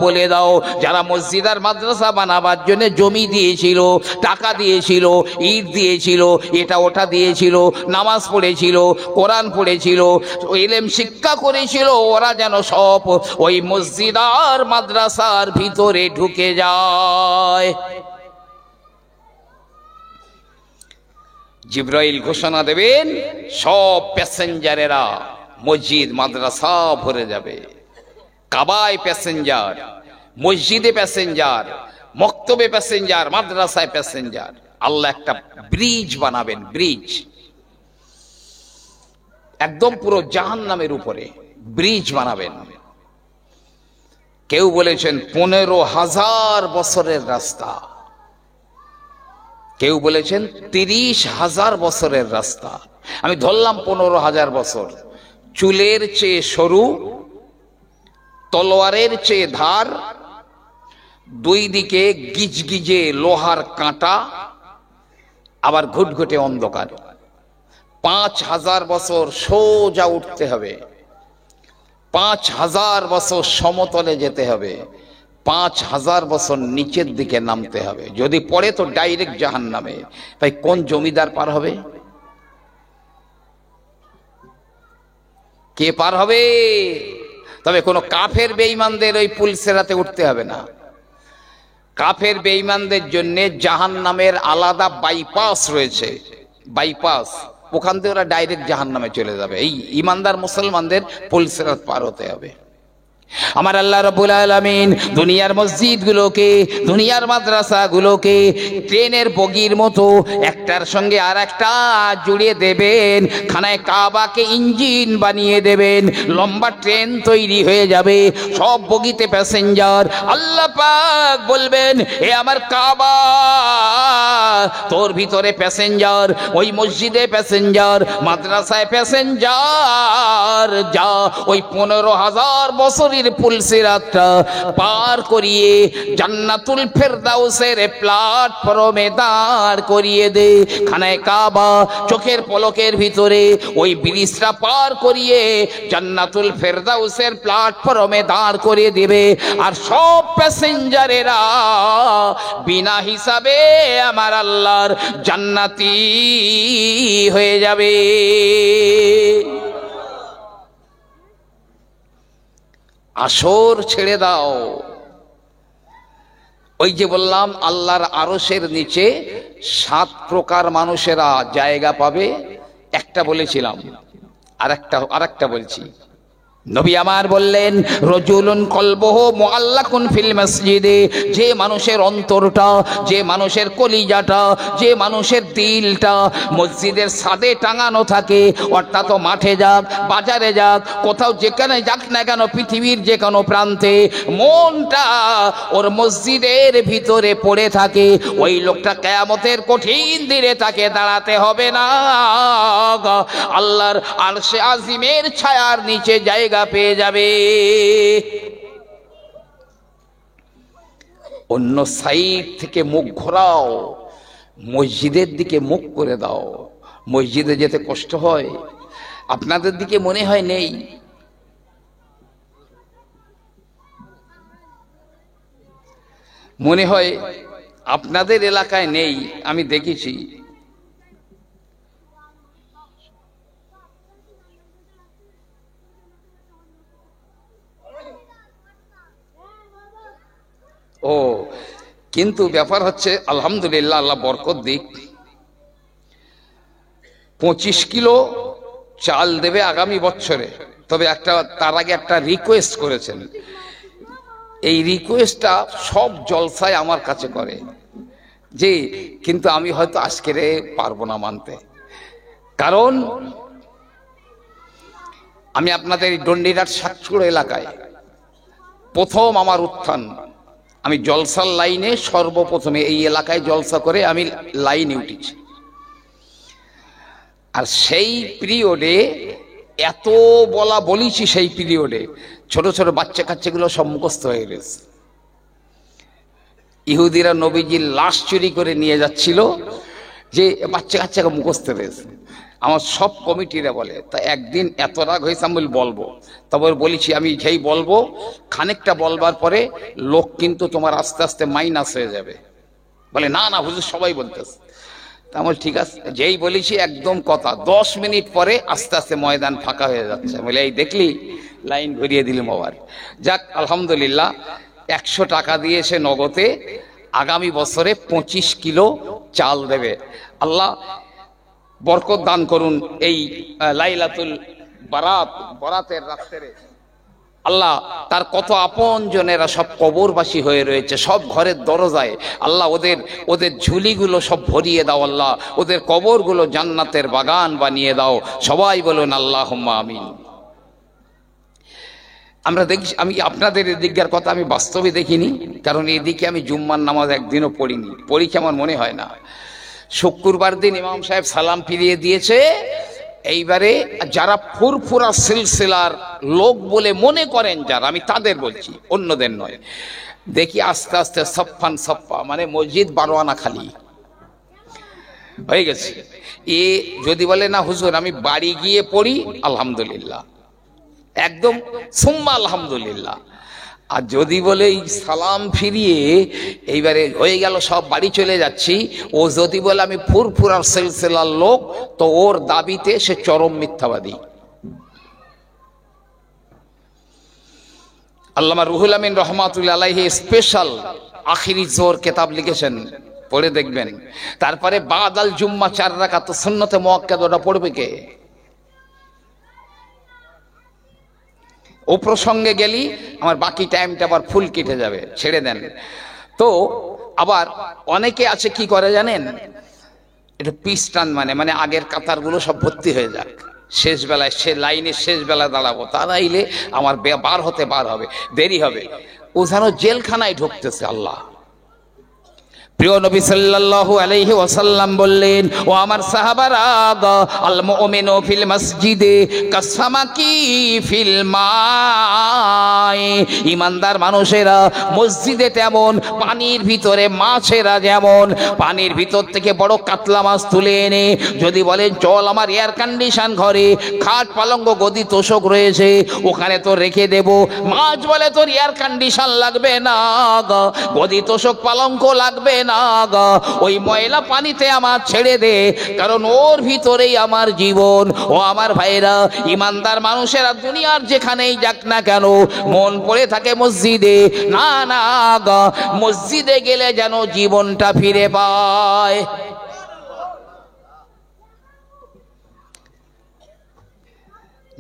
বলে দাও যারা মসজিদ আর মাদ্রাসা বানাবার জন্য জমি দিয়েছিল, টাকা দিয়েছিল, ইট দিয়েছিল, এটা ওটা দিয়েছিল, নামাজ পড়েছিল, কোরআন পড়েছিল, ইলম শিক্ষা করেছিল, ওরা যেন সব ওই মসজিদ আর মাদ্রাসার ভিতরে ঢুকে যায়। জিবরাইল ঘোষণা দেবেন, সব প্যাসেঞ্জারেরা মসজিদ মাদ্রাসা ভরে যাবে। কাবায় প্যাসেঞ্জার, মসজিদে প্যাসেঞ্জার, মক্তবে প্যাসেঞ্জার, মাদ্রাসায় প্যাসেঞ্জার। আল্লাহ একটা ব্রিজ বানাবেন, ব্রিজ, একদম পুরো জাহান্নামের উপরে ব্রিজ বানাবেন। কেউ বলেছেন 15,000 বছরের রাস্তা, কেউ বলেছেন 30,000 বছরের রাস্তা। আমি ধরলাম 15,000 বছর। চুলের চেয়ে সরু, তলোয়ারের চেয়ে ধার, দুই দিকে গিজগিজে লোহার কাঁটা, আবার ঘুটঘুটে অন্ধকার। 5000 বছর সোজা উঠতে হবে, 5000 বছর সমতলে যেতে হবে, 5000 বছর নিচের দিকে নামতে হবে। যদি পড়ে তো ডাইরেক্ট জাহান্নামে। ভাই কোন জমিদার পার হবে? কে পার হবে? তবে কোনো কাফের বেঈমানদের ওই পুলসেরাতে উঠতে হবে না। কাফের বেঈমানদের জন্য জাহান্নামের আলাদা বাইপাস রয়েছে, বাইপাস, ওখান থেকে ওরা ডাইরেক্ট জাহান্নামে চলে যাবে। এই ইমানদার মুসলমানদের পুলসেরাত পার হতে হবে। আমার আল্লাহ রাব্বুল আলামিন দুনিয়ার মসজিদগুলোকে, দুনিয়ার মাদ্রাসাগুলোকে ট্রেনের বগির মতো একটার সঙ্গে আর একটা জুড়ে দেবেন। খানায় কাবাকে ইঞ্জিন বানিয়ে দেবেন, লম্বা ট্রেন তৈরি হয়ে যাবে, সব বগিতে প্যাসেঞ্জার। আল্লাহ পাক বলবেন, এ আমার কাবা, তোর ভিতরে প্যাসেঞ্জার, ওই মসজিদে প্যাসেঞ্জার, মাদ্রাসায় প্যাসেঞ্জার, যা ওই 15,000 বছরের পুলসিরাতটা পার করিয়ে জান্নাতুল ফেরদাউসের প্ল্যাটফর্মে দাঁড় করিয়ে দে। খানায় কাবা চোখের পলকের ভিতরে ওই ব্রিজটা পার করিয়ে জান্নাতুল ফেরদাউসের প্ল্যাটফর্মে দাঁড় করিয়ে দেবে। আর সব প্যাসেঞ্জারেরা বিনা হিসাবে আমার আল্লাহর জান্নাতি হয়ে যাবে। আসর ছেড়ে দাও। ওই যে বললাম আল্লাহর আরশের নিচে 7 প্রকার মানুষেরা জায়গা পাবে। একটা বলেছিলাম, আরেকটা বলছি। নবী আমার বললেন, রজুলুন কলবুহু মুআল্লাকুন ফিল মসজিদে, যে মানুষের অন্তরটা, যে মানুষের কলিজাটা, যে মানুষের দিলটা মসজিদের ছাদে টাঙানো থাকে, অর্থাৎ মাঠে যাক, বাজারে যাক, কোথাও যেখানে যাক না কেন, পৃথিবীর যে কোনো প্রান্তে মনটা ওর মসজিদের ভিতরে পড়ে থাকে, ওই লোকটা কিয়ামতের কঠিন দিনে তাকে দাঁড়াতে হবে না, আল্লাহর আরশে আজিমের ছায়ার নিচে জায়গা পেয়ে যাবে। অন্য সাইড থেকে মুখ ঘোরাও, মসজিদের দিকে মুখ করে দাও। মসজিদে যেতে কষ্ট হয়, আপনাদের দিকে মনে হয় নেই, মনে হয় আপনাদের এলাকায় নেই, আমি দেখেছি। ও কিন্তু ব্যাপার হচ্ছে, আলহামদুলিল্লাহ, আল্লাহ বরকত দিক, 25 কিলো চাল দেবে আগামী বছরে। তবে তার আগে একটা রিকোয়েস্ট করেছেন। এই রিকোয়েস্টটা সব জলসায় আমার কাছে করে যে, কিন্তু আমি হয়তো আজকের পারবো না মানতে, কারণ আমি আপনাদের ডন্ডিরাট সাতচুড়ো এলাকায় প্রথম আমার উত্থান। আমি জলসার লাইনে সর্বপ্রথমে এই এলাকায় জলসা করে আমি লাইনে উঠেছি। আর সেই পিরিয়ডে এত বলেছি, সেই পিরিয়ডে ছোট ছোট বাচ্চা কাচ্চাগুলো সব মুখস্থ হয়ে গেছে। ইহুদিরা নবীজির লাশ চুরি করে নিয়ে যাচ্ছিল, যে বাচ্চা কাচ্চাকে মুখস্থ হয়েছে। আমার সব কমিটিরা বলে, তা একদিন এত রাগ হয়েছে আমি বলবো, তবে বলেছি আমি যেই বলবো খানিকটা বলবার পরে লোক কিন্তু তোমার আস্তে আস্তে মাইনাস হয়ে যাবে। বলে না না হুজুর সবাই বলতেছে। তা আমার ঠিক আছে, যেই বলেছি একদম কথা, 10 মিনিট পরে আস্তে আস্তে ময়দান ফাঁকা হয়ে যাচ্ছে। বলে এই দেখলি, লাইন ঘুরিয়ে দিলাম আবার। যাক আলহামদুলিল্লাহ, 100 টাকা দিয়েছে নগদে, আগামী বছরে 25 কিলো চাল দেবে। আল্লাহ বরকত দান করুন। এই লাইলাতুল বরাতের রাত্রে আল্লাহ তার কত আপন জনেরা সব কবরবাসী হয়ে রয়েছে, সব ঘরের দরজায়। আল্লাহ ওদের ঝুলিগুলো সব ভরিয়ে দাও, আল্লাহ ওদের কবরগুলো জান্নাতের বাগান বানিয়ে দাও। সবাই বলুন আল্লাহুম্মা আমিন। আমরা দেখি, আমি আপনাদের এদিককার কথা আমি বাস্তবে দেখিনি, কারণ এদিকে আমি জুম্মার নামাজ একদিনও পড়ি কি আমার মনে হয় না। শুক্রবার দিন ইমাম সাহেব সালাম ফিরিয়ে দিয়েছে। এইবারে যারা ফুরফুরা সিলসিলার লোক বলে মনে করেন যারা, আমি তাদের বলছি, অন্যদের নয়, দেখি আস্তে আস্তে সফা মানে মসজিদ 12 আনা খালি। হয়ে গেছে। এ যদি বলে না হুজুর আমি বাড়ি গিয়ে পড়ি, আলহামদুলিল্লাহ, একদম সুম্মা আলহামদুলিল্লাহ। আর যদি বলে এই সালাম ফিরিয়ে এইবারে হয়ে গেল সব বাড়ি চলে যাচ্ছি, ও যদি বলে আমি ফুরফুরার সিলসিলার লোক, তো ওর দাবিতে সে চরম মিথ্যাবাদী। আল্লামা রুহুল আমিন রহমাতুল্লাহ আলাইহি স্পেশাল আখিরি জোর কিতাব লিখেছেন, পড়ে দেখবেন। তারপরে বাদাল জুম্মা 4 রাকাত সুন্নতে মুআক্কাদা পড়বে কে? ও প্রসঙ্গে গেলি আমার বাকি টাইমটা আবার ফুল কেটে যাবে, ছেড়ে দেন। তো আবার অনেকে আছে কি করে জানেন, এটা পিস টান, মানে আগের কাতারগুলো সব ভর্তি হয়ে যাক, শেষ বেলায় সে লাইনের শেষ বেলায় দাঁড়াবো, তা নাইলে আমার বার হবে, দেরি হবে। ও যেন জেলখানায় ঢুকতেছে। আল্লাহ, প্রিয় নবী সাল্লাল্লাহু আলাইহি ওয়াসাল্লাম বললেন, ও আমার সাহাবারা, আল মুমিনু ফিল মসজিদে কাসামাকি ফিল মাই, ঈমানদার মানুষেরা মসজিদে তেমন, পানির ভিতরে মাছেরা যেমন পানির ভিতর থেকে বড় কাতলা মাছ তুলে এনে যদি বলেন চল আমার এয়ার কন্ডিশন ঘরে, খাট পালঙ্ক গদি তোষক রয়েছে ওখানে তো রেখে দেব, মাছ বলে তোর এয়ার কন্ডিশন লাগবে না, গদি তোষক পালঙ্ক লাগবে না, ওই ময়লা পানিতে আমার ছেড়ে দে, কারণ ওর ভিতরেই আমার জীবন। ও আমার ভাইরা, ইমানদার মানুষেরা দুনিয়ার যেখানেই যাক না কেন মন পড়ে থাকে মসজিদে, না না মসজিদে গেলে যেন জীবনটা ফিরে পায়।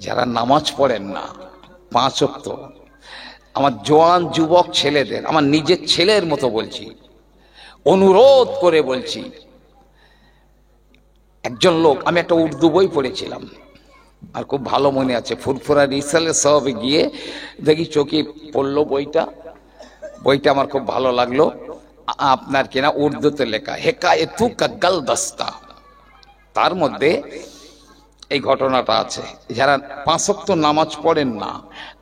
যারা নামাজ পড়েন না 5 ওয়াক্ত, আমার জওয়ান যুবক ছেলেদের, আমার নিজের ছেলের মতো বলছি, অনুরোধ করে বলছি, একজন লোক, আমি একটা উর্দু বই পড়েছিলাম আর খুব ভালো মনে আছে, ফুরফুরা রিসালের সবে গিয়ে দেখি চোখে পড়লো বইটা আমার খুব ভালো লাগলো, আপনার কিনা উর্দুতে লেখা, হেকায়েতু কা গালদস্তা। তার মধ্যে এই ঘটনাটা আছে। যারা 5 ওয়াক্ত নামাজ পড়েন না,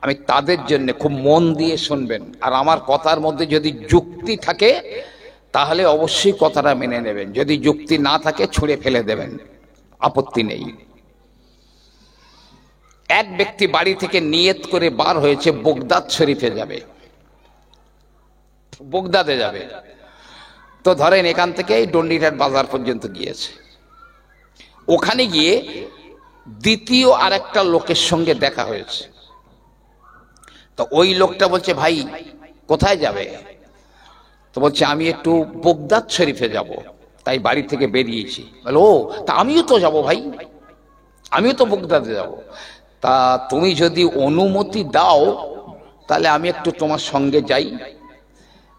আমি তাদের জন্য খুব মন দিয়ে শুনবেন, আর আমার কথার মধ্যে যদি যুক্তি থাকে তাহলে অবশ্যই কথাটা মেনে নেবেন, যদি যুক্তি না থাকে ছুঁড়ে ফেলে দেবেন, আপত্তি নেই। এক ব্যক্তি বাড়ি থেকে নিয়ত করে বার হয়েছে বগদাদ শরীফে যাবে, বগদাদে যাবে। তো ধরেন এখান থেকে ডন্ডিঘাট বাজার পর্যন্ত গিয়েছে, ওখানে গিয়ে দ্বিতীয় আরেকটা লোকের সঙ্গে দেখা হয়েছে। তো ওই লোকটা বলছে ভাই কোথায় যাবে? তো বলছে আমি একটু বগদাদ শরীফে যাব, তাই বাড়ি থেকে বেরিয়েছি। বলো ও, তা আমিও তো যাব ভাই, আমিও তো বগদাদে যাব, তা তুমি যদি অনুমতি দাও তাহলে আমি একটু তোমার সঙ্গে যাই।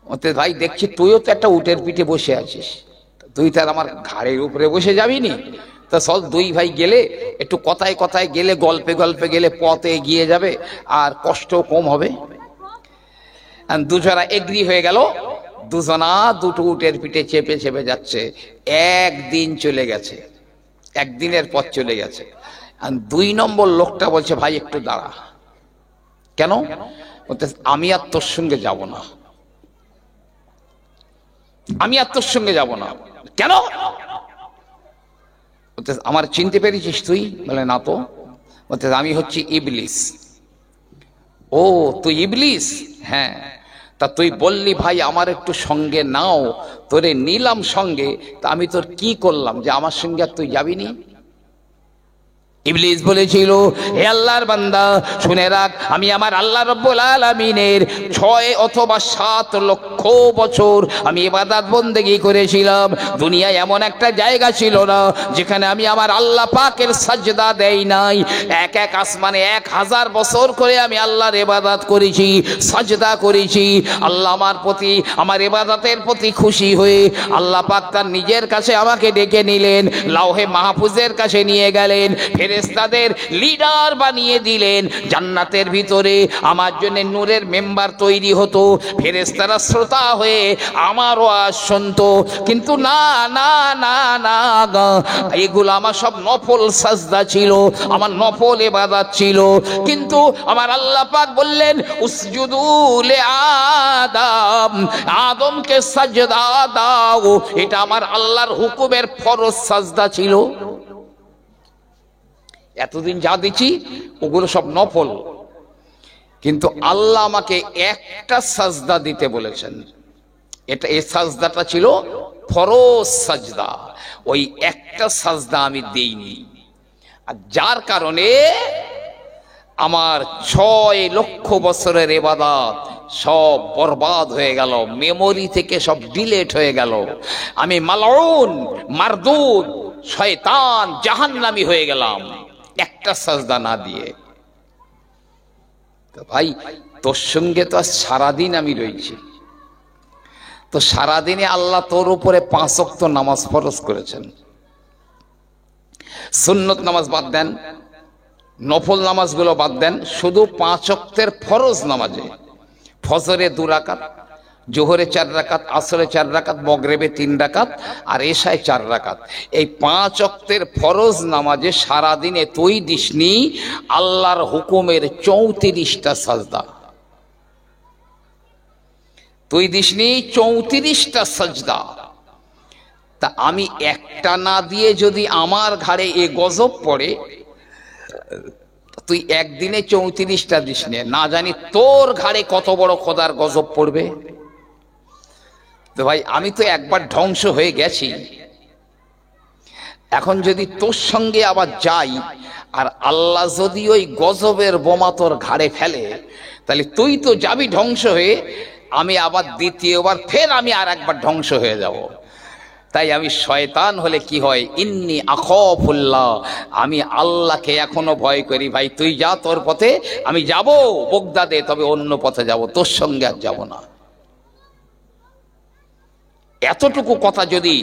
ওতে ভাই দেখছি তুইও তো একটা উটের পিঠে বসে আছিস, তুই তার আমার ঘাড়ের উপরে বসে যাবি নি? তা চল 2 ভাই গেলে একটু কথায় কথায় গেলে, গল্পে গল্পে গেলে পথে এগিয়ে যাবে আর কষ্ট কম হবে। দুজনা এগ্রি হয়ে গেল, দুজনা দুটো উটের পিঠে চেপে চেপে যাচ্ছে। 1 দিন চলে গেছে, 1 দিনের পথ চলে গেছে। আর 2 নম্বর লোকটা বলছে ভাই একটু দাঁড়া। কেন? বলতে আমি আর তোর সঙ্গে যাব না, আমি আর তোর সঙ্গে যাব না। কেন? বলতে আমার চিনতে পেরেছিস তুই? বলে না তো। বলতে আমি হচ্ছি ইবলিস। ও তুই ইবলিস? হ্যাঁ। তা তুই বললি ভাই আমার একটু সঙ্গে নাও, তোরে নিলাম সঙ্গে, তা আমি তোর কি করলাম যে আমার সঙ্গে আর তুই যাবিনি? ইবলিস বলেছিল, হে আল্লাহর বান্দা শুনে রাখ, আমি আমার আল্লাহ রাব্বুল আলামিনের 6 অথবা 7 লক্ষ বছর আমি ইবাদত বন্দেগী করেছিলাম। দুনিয়ায় এমন একটা জায়গা ছিল না যেখানে আমি আমার আল্লাহ পাকের সাজদা দেই নাই। এক আসমানে 1000 বছর করে আমি আল্লাহর ইবাদত করেছি, সাজদা করেছি। আল্লাহ আমার প্রতি, আমার ইবাদতের প্রতি খুশি হয়ে আল্লাহ পাক তার নিজের কাছে আমাকে ডেকে নিলেন, লাউহে মাহফুজের কাছে নিয়ে গেলেন, ফেরেশতাদের লিডার বানিয়ে দিলেন। জান্নাতের ভিতরে আমার জন্য নূরের মেম্বার তৈরি হতো, ফেরেশতারা শ্রোতা শ্রোতা হয়ে আমার ওয়াজ শুনতো, কিন্তু না না না না, এগুলো আমার সব নফল সাজদা ছিল, আমার নফল ইবাদত ছিল। কিন্তু আমার আল্লাহ পাক বললেন উসজুদু লি আদম, আদমকে সাজদা দাও, এটা আমার আল্লাহর হুকুমের ফরজ সাজদা ছিল। এতদিন যা দিচ্ছি ওগুলো সব নফল, কিন্তু আল্লাহ আমাকে একটা সাজদা দিতে বলেছেন, এটা এই সাজদাটা ছিল ফরজ সাজদা, ওই একটা সাজদা আমি দেইনি। আর যার কারণে আমার 6 লক্ষ বছরের ইবাদত সব বরবাদ হয়ে গেল, মেমোরি থেকে সব ডিলিট হয়ে গেল। আমি মালউন, মারদুদ, শয়তান, জাহান্নামী হয়ে গেলাম একটা সাজদা না দিয়ে। তো ভাই তোর সঙ্গে তো সারাদিন আমি রয়েছি, তো সারাদিনে আল্লাহ তোর উপরে 5 ওয়াক্ত নামাজ ফরজ করেছেন। সুন্নত নামাজ বাদ দেন, নফল নামাজগুলো বাদ দেন, শুধু 5 ওয়াক্তের ফরজ নামাজে ফজরে 2 রাকাত, জোহরে 4 রাকাত, আসরে 4 রাকাত, মগরিবে 3 রাকাত, আর এশায় 4 রাকাত, এই 5 ওয়াক্তের ফরজ নামাজে সারাদিনে তুই দিসনি আল্লাহর হুকুমের 34টা সাজদা, তুই দিসনি 34টা সাজদা। তা আমি একটা না দিয়ে যদি আমার ঘাড়ে এ গজব পড়ে, তুই একদিনে 34টা দিসনি, না জানি তোর ঘাড়ে কত বড় খোদার গজব পড়বে। তো ভাই আমি তো একবার ধ্বংস হয়ে গেছি, এখন যদি তোর সঙ্গে আবার যাই আর আল্লাহ যদি ওই গজবের বোমা তোর ঘাড়ে ফেলে, তাহলে তুই তো যাবি ধ্বংস হয়ে, আমি আবার দ্বিতীয়বার ফের আমি আর একবার ধ্বংস হয়ে যাব। তাই আমি শয়তান হলে কি হয়, ইন্নি আখাফুল্লাহ, আমি আল্লাহকে এখনো ভয় করি। ভাই তুই যা তোর পথে, আমি যাব বগদাদে, তবে অন্য পথে যাব, তোর সঙ্গে আর যাব না। এতটুকু কথা যদি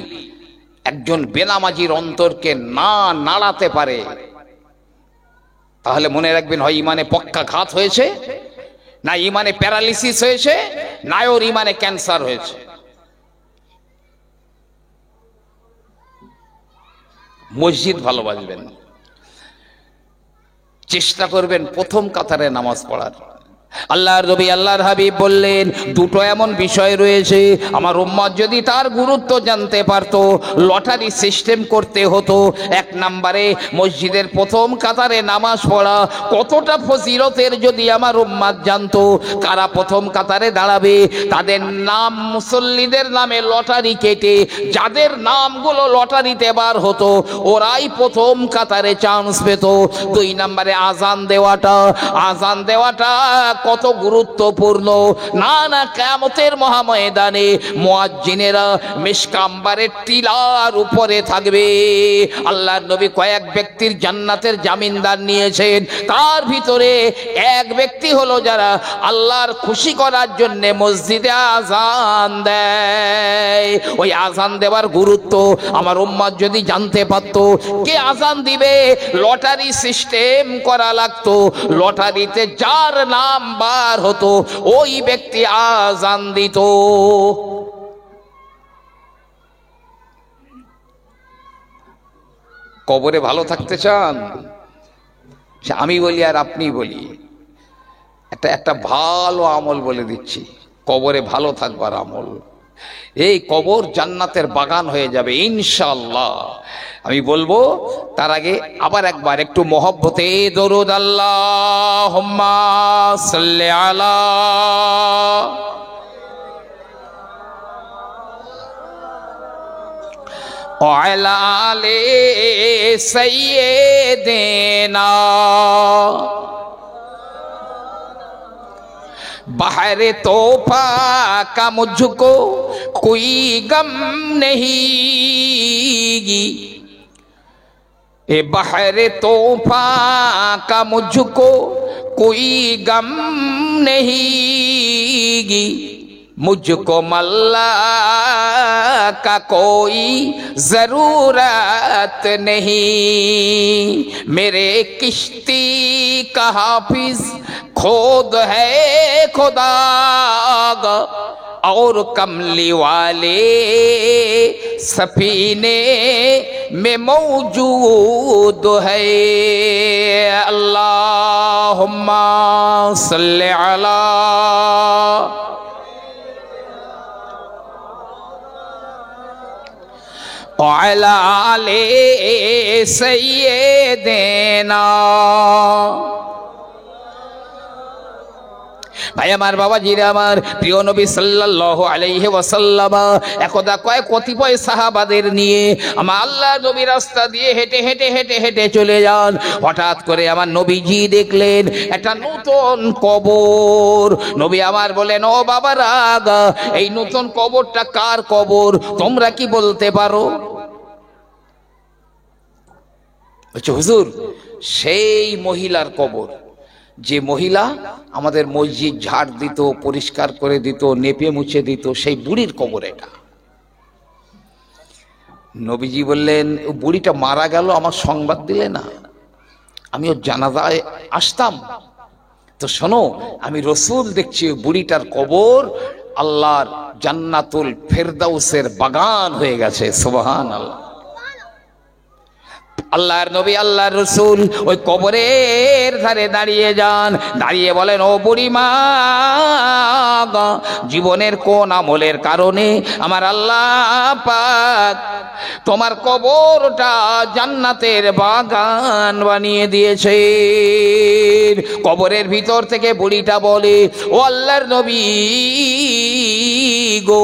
একজন বেনামাজির অন্তরকে না নাড়াতে পারে, তাহলে মনে রাখবেন হয় ইমানে পক্ষাঘাত হয়েছে, না ইমানে প্যারালিসিস হয়েছে, না ওর ইমানে ক্যান্সার হয়েছে। মসজিদ ভালোবাসবেন, চেষ্টা করবেন প্রথম কাতারে নামাজ পড়ার। আল্লাহর নবী আল্লাহর হাবিব বললেন দুটো এমন বিষয় রয়েছে, আমার উম্মত যদি তার গুরুত্ব জানতে পারত, লটারি সিস্টেম করতে হতো। 1 নম্বরে মসজিদের প্রথম কাতারে নামাজ পড়া কতটা ফজিলতের যদি আমার উম্মত জানতো। কারা প্রথম কাতারে দাঁড়াবে, তাদের নাম মুসল্লিদের নামে লটারি কেটে যাদের নামগুলো লটারিতে বার হতো ওরাই প্রথম কাতারে চান্স পেত। 2 নম্বরে আজান দেওয়াটা কত গুরুত্বপূর্ণ। না না, কিয়ামতের মহাময়দানে মুয়াজ্জিনেরা মিশকাম্বারের টিলার উপরে থাকবে। আল্লাহর নবী কয়েক ব্যক্তির জান্নাতের জামিনদার নিয়েছেন, তার ভিতরে এক ব্যক্তি হলো যারা আল্লাহর খুশি করার জন্য মসজিদে আজান দেয়। ওই আজান দেওয়ার গুরুত্ব আমার উম্মত যদি জানতে পারত, কে আজান দিবে লটারি সিস্টেম করা লাগতো, লটারিতে যার নাম বার হতো ওই ব্যক্তি আজান দিত। কবরে ভালো থাকতে চান? আমি বলি আর আপনি বলি, একটা ভালো আমল বলে দিচ্ছি, কবরে ভালো থাকবার আমল। এই কবর জান্নাতের বাগান হয়ে যাবে ইনশাআল্লাহ। আমি বলবো তার আগে আবার একবার একটু মহব্বতে দরুদ আল্লাহুম্মা সাল্লি আলা ওয়া আলা আলি সাইয়্যিদিনা। बाहर तोहफा का मुझको कोई गम नहीं, ए बाहर तोहफा का मुझको कोई गम नहीं, मुझको मल्ला का कोई जरूरत नहीं, मेरे किश्ती का हाफिज खुद है खुदा, और कमली वाले सफीने में मौजूद है। अल्लाहुम्मा सल्ली अला अला आले सय्यिदेना। ভাই আমার, বাবা জিরা আমার, প্রিয় নবী সাল্লাল্লাহু আলাইহি ওয়াসাল্লাম একদা কতিপয় সাহাবাদের নিয়ে আমার আল্লাহ নবী রাস্তা দিয়ে হেঁটে হেঁটে হেঁটে হেঁটে চলে যান। হঠাৎ করে আমার নবীজি দেখলেন একটা নতুন কবর। নবী আমার বলেন, ও বাবারা, এই নতুন কবরটা কার কবর তোমরা কি বলতে পারো? বলছে, হুজুর, সেই মহিলার কবর যে মহিলা আমাদের মসজিদ ঝাড় দিত, পরিষ্কার করে দিত, নেপে মুছে দিত, সেই বুড়ির কবর এটা। নবীজি বললেন, ও বুড়িটা মারা গেল, আমার সংবাদ দিলে না? আমি ওর জানাজায় আসতাম তো। শোনো, আমি রসুল দেখছি ওই বুড়িটার কবর আল্লাহর জান্নাতুল ফেরদাউসের বাগান হয়ে গেছে। সুবহানাল্লাহ। আল্লাহর নবী, আল্লাহর রসুল ওই কবরের ধারে দাঁড়িয়ে যান। দাঁড়িয়ে বলেন, ও বুড়িমা, জীবনের কোন আমলের কারণে আমার আল্লাহ পাক তোমার কবরটা জান্নাতের বাগান বানিয়ে দিয়েছে? কবরের ভিতর থেকে বুড়িটা বলে, ও আল্লাহর নবী গো,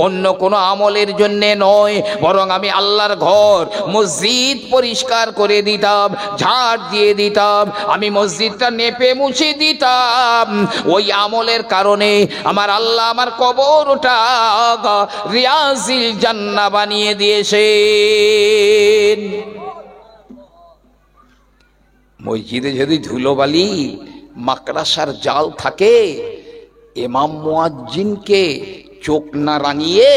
অন্য কোনো আমলের জন্যে নয়, বরং আমি আল্লাহর ঘর মসজিদ পরিষ্কার করে দিতাম, ঝাড় দিয়ে দিতাম, আমি মসজিদটা নেপে মুছে দিতাম। ওই আমলের কারণে আমার আল্লাহ আমার কবরটা রিয়াজিল জান্নাহ বানিয়ে দিয়েছে। মসজিদে যদি ধুলোবালি মাকড়াসার জাল থাকে, ইমাম মুয়াজ্জিনকে চোখ না রাঙিয়ে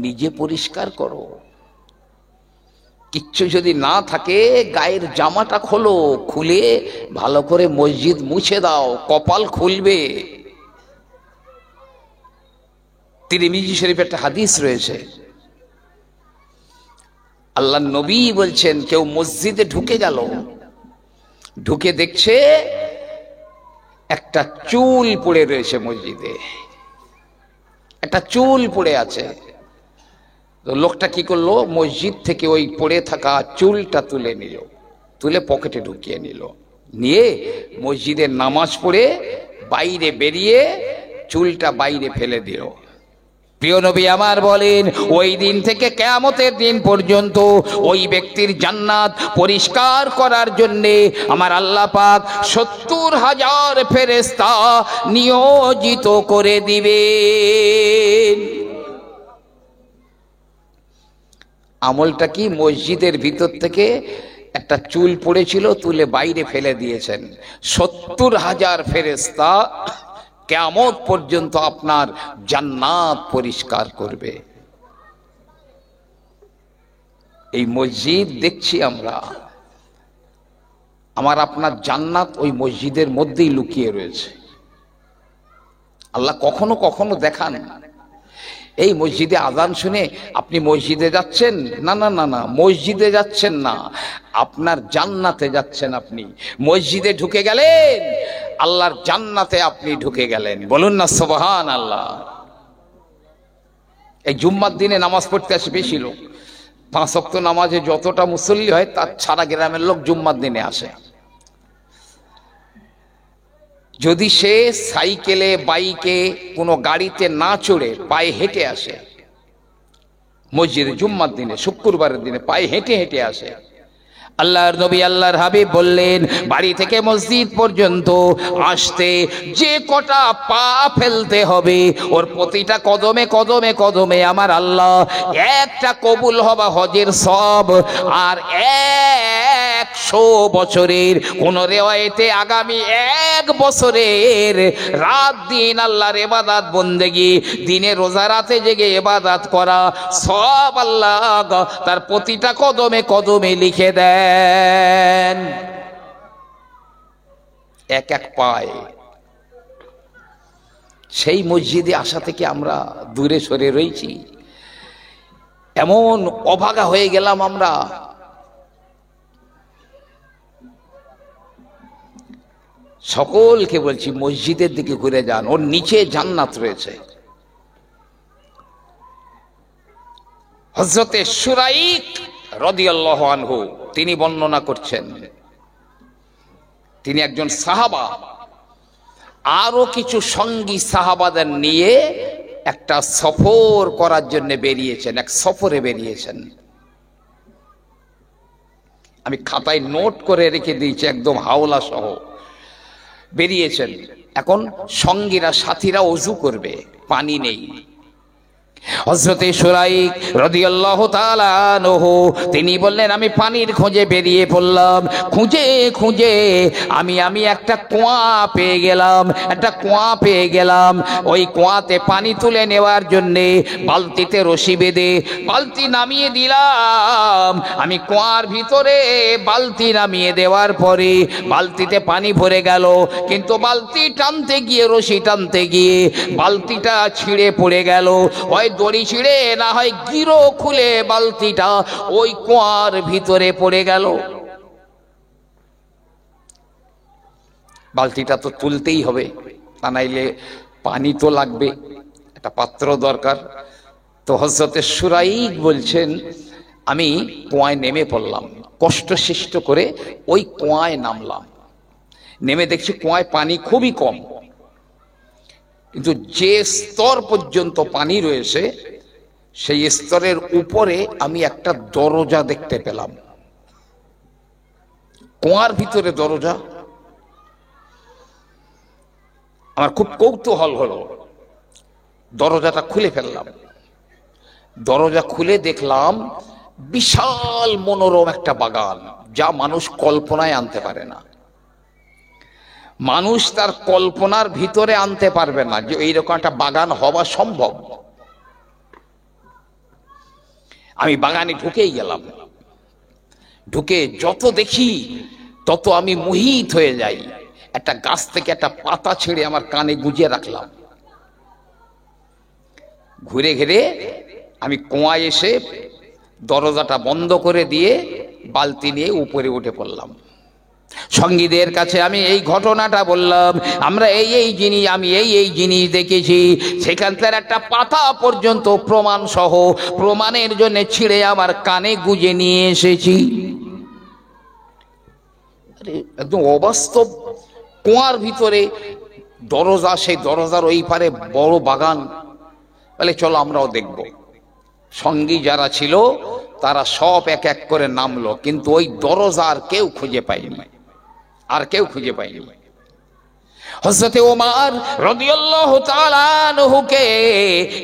নিজে পরিষ্কার করো। কিচ্ছু যদি না থাকে, গায়ের জামাটা খোলো, খুলে ভালো করে মসজিদ মুছে দাও, কপাল খুলবে। তিরমিজি শরীফে একটা হাদিস রয়েছে, আল্লাহ নবী বলছেন, কেউ মসজিদে ঢুকে গেল, ঢুকে দেখছে একটা চুল পড়ে রয়েছে মসজিদে, একটা চুল পড়ে আছে। তো লোকটা কি করলো, মসজিদ থেকে ওই পড়ে থাকা চুলটা তুলে নিল, তুলে পকেটে ঢুকিয়ে নিল, নিয়ে মসজিদের নামাজ পড়ে বাইরে বেরিয়ে চুলটা বাইরে ফেলে দিল। প্রিয় নবী আমার বলেন, ওই দিন থেকে কিয়ামতের দিন পর্যন্ত ওই ব্যক্তির জান্নাত পরিষ্কার করার জন্যে আমার আল্লাহ পাক ৭০,০০০ ফেরেশতা নিয়োজিত করে দিবেন। আমলটা কি? মসজিদের ভিতর থেকে একটা চুল পড়েছিল, তুলে বাইরে ফেলে দিয়েছেন। ৭০,০০০ ফেরেশতা কিয়ামত পর্যন্ত আপনার জান্নাত পরিষ্কার করবে। এই মসজিদ দেখছি আমরা, আমার আপনার জান্নাত ওই মসজিদের মধ্যেই লুকিয়ে রয়েছে। আল্লাহ কখনো কখনো দেখান, এই মসজিদে আজান শুনে আপনি মসজিদে যাচ্ছেন, না না না না, মসজিদে যাচ্ছেন না, আপনার জান্নাতে যাচ্ছেন। আপনি মসজিদে ঢুকে গেলেন, আল্লাহর জান্নাতে আপনি ঢুকে গেলেন। বলুন না সুবহানাল্লাহ। এই জুম্মার দিনে নামাজ পড়তে আসে বেশি লোক, 5 ওয়াক্ত নামাজে যতটা মুসল্লি হয় তার সারা গ্রামের লোক জুম্মার দিনে আসে। যদি সে সাইকেলে, বাইকে, কোনো গাড়িতে না চড়ে পায়ে হেঁটে আসে, মসজিদে জুম্মার দিনে, শুক্রবারের দিনে পায়ে হেঁটে হেঁটে আসে, আল্লাহর নবী আল্লাহর হাবিব বললেন, বাড়ি থেকে মসজিদ পর্যন্ত আসতে যে কটা পা ফেলতে হবে, ওর প্রতিটা কদমে কদমে কদমে আমার আল্লাহ একটা কবুল হওয়া হজের সওয়াব আর 100 বছরের, কোন রিওয়ায়েতে আগামী 1 বছরের রাত দিন আল্লাহর ইবাদত বন্দেগী, দিনে রোজা রাতে জেগে ইবাদত করা সওয়াব আল্লাহ তার প্রতিটা কদমে কদমে লিখে দেন। এক এক পায়ে সেই মসজিদে আসা থেকে আমরা দূরে সরে রয়েছি, এমন অভাগা হয়ে গেলাম আমরা। সকলকে বলছি মসজিদের দিকে ঘুরে যান, ওর নিচে জান্নাত রয়েছে। হযরতে শুরাইক রাদিয়াল্লাহু আনহু তিনি বর্ণনা করছেন, তিনি একজন সাহাবা, আরো কিছু সঙ্গী সাহাবাদের নিয়ে একটা সফর করার জন্য বেরিয়েছেন, এক সফরে বেরিয়েছেন। আমি খাতায় নোট করে রেখে দিয়েছি, একদম হাওলা সহ বেরিয়েছেন। এখন সঙ্গীরা সাথীরা ওযু করবে, পানি নেই। হযরতে শুরাইক রাদিয়াল্লাহু তাআলা আনহু তিনি বললেন, আমি পানির খোঁজে বেরিয়ে পড়লাম। খুঁজে খুঁজে আমি একটা কুয়া পেয়ে গেলাম, একটা কুয়া পেয়ে গেলাম। ওই কুয়াতে পানি তুলে নেওয়ার জন্যে বালতিতে রশি বেঁধে বালতি নামিয়ে দিলাম। আমি কুয়ার ভিতরে বালতি নামিয়ে দেওয়ার পরে বালতিতে পানি ভরে গেল, কিন্তু বালতি টানতে গিয়ে, রশি টানতে গিয়ে বালতিটা ছিঁড়ে পড়ে গেল। হয় দড়ি ছিঁড়ে, না হয় গিরো খুলে বালতিটা ওই কুয়ার ভিতরে পড়ে গেল। বালতিটা তো তুলতেই হবে, তা নাইলে পানি তো লাগবে, একটা পাত্র দরকার। তো হযরতে শুরাইক বলছেন, আমি কুয়ায় নেমে পড়লাম, কষ্ট সৃষ্ট করে ওই কুয়ায় নামলাম। নেমে দেখছি কুয়ায় পানি খুবই কম, কিন্তু যে স্তর পর্যন্ত পানি রয়েছে সেই স্তরের উপরে আমি একটা দরজা দেখতে পেলাম। কুয়ার ভিতরে দরজা। আমার খুব কৌতূহল হলো, দরজাটা খুলে ফেললাম। দরজা খুলে দেখলাম বিশাল মনোরম একটা বাগান, যা মানুষ কল্পনায় আনতে পারে না। মানুষ তার কল্পনার ভিতরে আনতে পারবে না যে এইরকম একটা বাগান হওয়া সম্ভব। আমি বাগানে ঢুকেই গেলাম। ঢুকে যত দেখি তত আমি মোহিত হয়ে যাই। একটা গাছ থেকে একটা পাতা ছেড়ে আমার কানে গুঁজে রাখলাম। ঘুরে ঘিরে আমি কুয়ায় এসে দরজাটা বন্ধ করে দিয়ে বালতি নিয়ে উপরে উঠে পড়লাম। সঙ্গীদের কাছে আমি এই ঘটনাটা বললাম, আমরা আমি এই জিনিস দেখেছি। সেখানকার একটা পাতা পর্যন্ত প্রমাণ সহ, প্রমাণের জন্য ছিঁড়ে আমার কানে গুঁজে নিয়ে এসেছি। একদম অবাস্তব। কুয়ার ভিতরে দরজা, সেই দরজার ওই পারে বড় বাগান। বলে চলো আমরাও দেখব। সঙ্গী যারা ছিল তারা সব এক এক করে নামলো, কিন্তু ওই দরজা আর কেউ খুঁজে পায়নি, আর কেউ খুঁজে পায়নি। হযরতে ওমর রাদিয়াল্লাহু তাআলা আনহুকে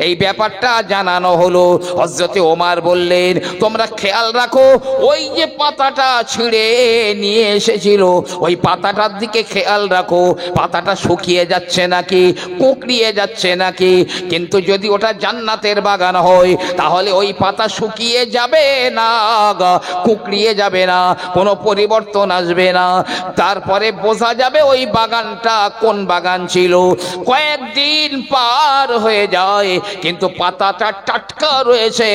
এই ব্যাপারটা জানানো হলো। হযরতে ওমর বললেন, তোমরা খেয়াল রাখো, ওই যে পাতাটা ছিঁড়ে নিয়ে এসেছিল ওই পাতাটার দিকে খেয়াল রাখো, পাতাটা শুকিয়ে যাচ্ছে নাকি, কুঁকড়িয়ে যাচ্ছে নাকি। কিন্তু যদি ওটা জান্নাতের বাগান হয় তাহলে ওই পাতা শুকিয়ে যাবে না, কুঁকড়িয়ে যাবে না, কোনো পরিবর্তন আসবে না। তারপরে বোঝা যাবে ওই বাগানটা কোন বাগান ছিল। কয়েকদিন পার হয়ে যায় কিন্তু পাতাটা টাটকা রয়েছে,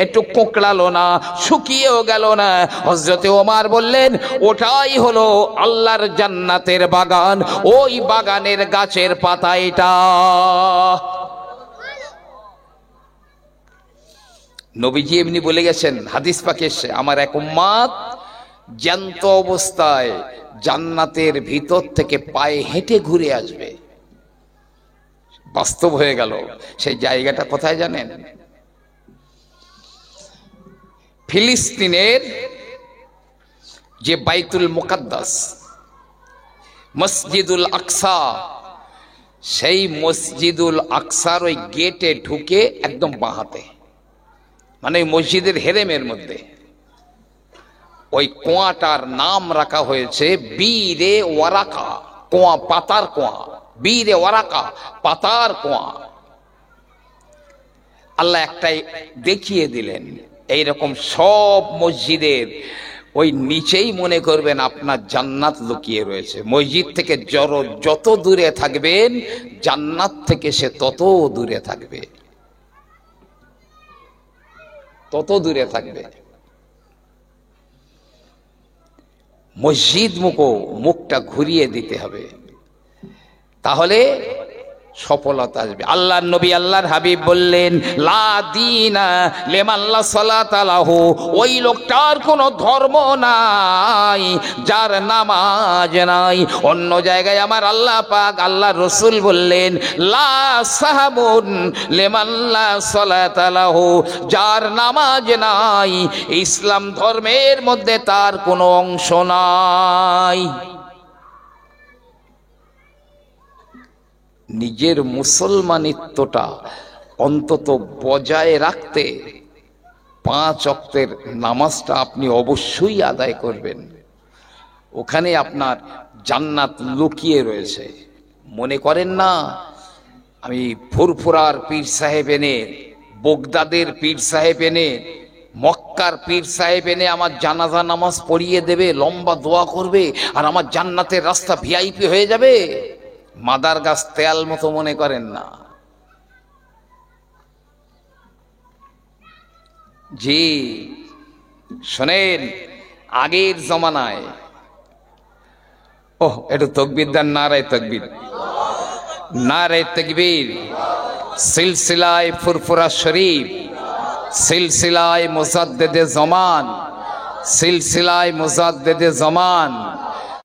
একটু কোঁকড়ালো না, শুকিয়েও গেল না। হযরতে ওমর বললেন, ওটাই হলো আল্লাহর জান্নাতের বাগান, ওই বাগানের গাছের পাতা এটা। নবীজি এমনি বলে গেছেন, হাদিস পাকে এসেছে, আমার এক উম্মত জ্যান্ত অবস্থায় জান্নাতের ভিতর থেকে পায়ে হেঁটে ঘুরে আসবে। বাস্তব হয়ে গেল। সেই জায়গাটা কোথায় জানেন? ফিলিস্তিনের যে বাইতুল মুকাদ্দাস, মসজিদুল আকসা, সেই মসজিদুল আকসার ওই গেটে ঢুকে একদম বাঁহাতে, মানে ওই মসজিদের হেরেমের মধ্যে ওই কুয়াটার নাম রাখা হয়েছে বীরে ওয়ারাকা, কুয়া, পাতার কুয়া, বীরে ওয়ারাকা, পাতার কুয়া। আল্লাহ একটাই দেখিয়ে দিলেন। এইরকম সব মসজিদের ওই নিচেই মনে করবেন আপনার জান্নাত লুকিয়ে রয়েছে। মসজিদ থেকে যত দূরে থাকবেন জান্নাত থেকে সে তত দূরে থাকবে, তত দূরে থাকবে। মসজিদ মুখটা ঘুরিয়ে দিতে হবে, তাহলে সফলতা আসবে। আল্লাহর নবী আল্লাহর হাবিব বললেন, লা দীনা লিমান লা সালাতা লাহু, ওই লোকটার কোনো ধর্ম নাই যার নামাজ নাই। অন্য জায়গায় আমার আল্লাহ পাক আল্লাহর রাসূল বললেন, লা সাহাবুন লিমান লা সালাতা লাহু, যার নামাজ নাই ইসলাম ধর্মের মধ্যে তার কোনো অংশ নাই। নিজের মুসলমানিত্বটা অন্তত বজায় রাখতে 5 ওয়াক্তের নামাজটা আপনি অবশ্যই আদায় করবেন। ওখানে আপনার জান্নাত লুকিয়ে রয়েছে। মনে করেন না আমি ফুরফুরার পীর সাহেব এনে, বগদাদের পীর সাহেব এনে, মক্কার পীর সাহেব এনে আমার জানাজা নামাজ পড়িয়ে দেবে, লম্বা দোয়া করবে, আর আমার জান্নাতের রাস্তা ভিআইপি হয়ে যাবে। মাদার গাছ তেল মতো মনে করেন না। জি শোনেন, আগের জমানায় একটু তকবীর দেন, নারায়ে তাকবীর, নারায়ে তাকবীর। সিলসিলায়ে ফুরফুরা শরীফ, সিলসিলায়ে মুজাদ্দিদে জামান, সিলসিলায়ে মুজাদ্দিদে জামান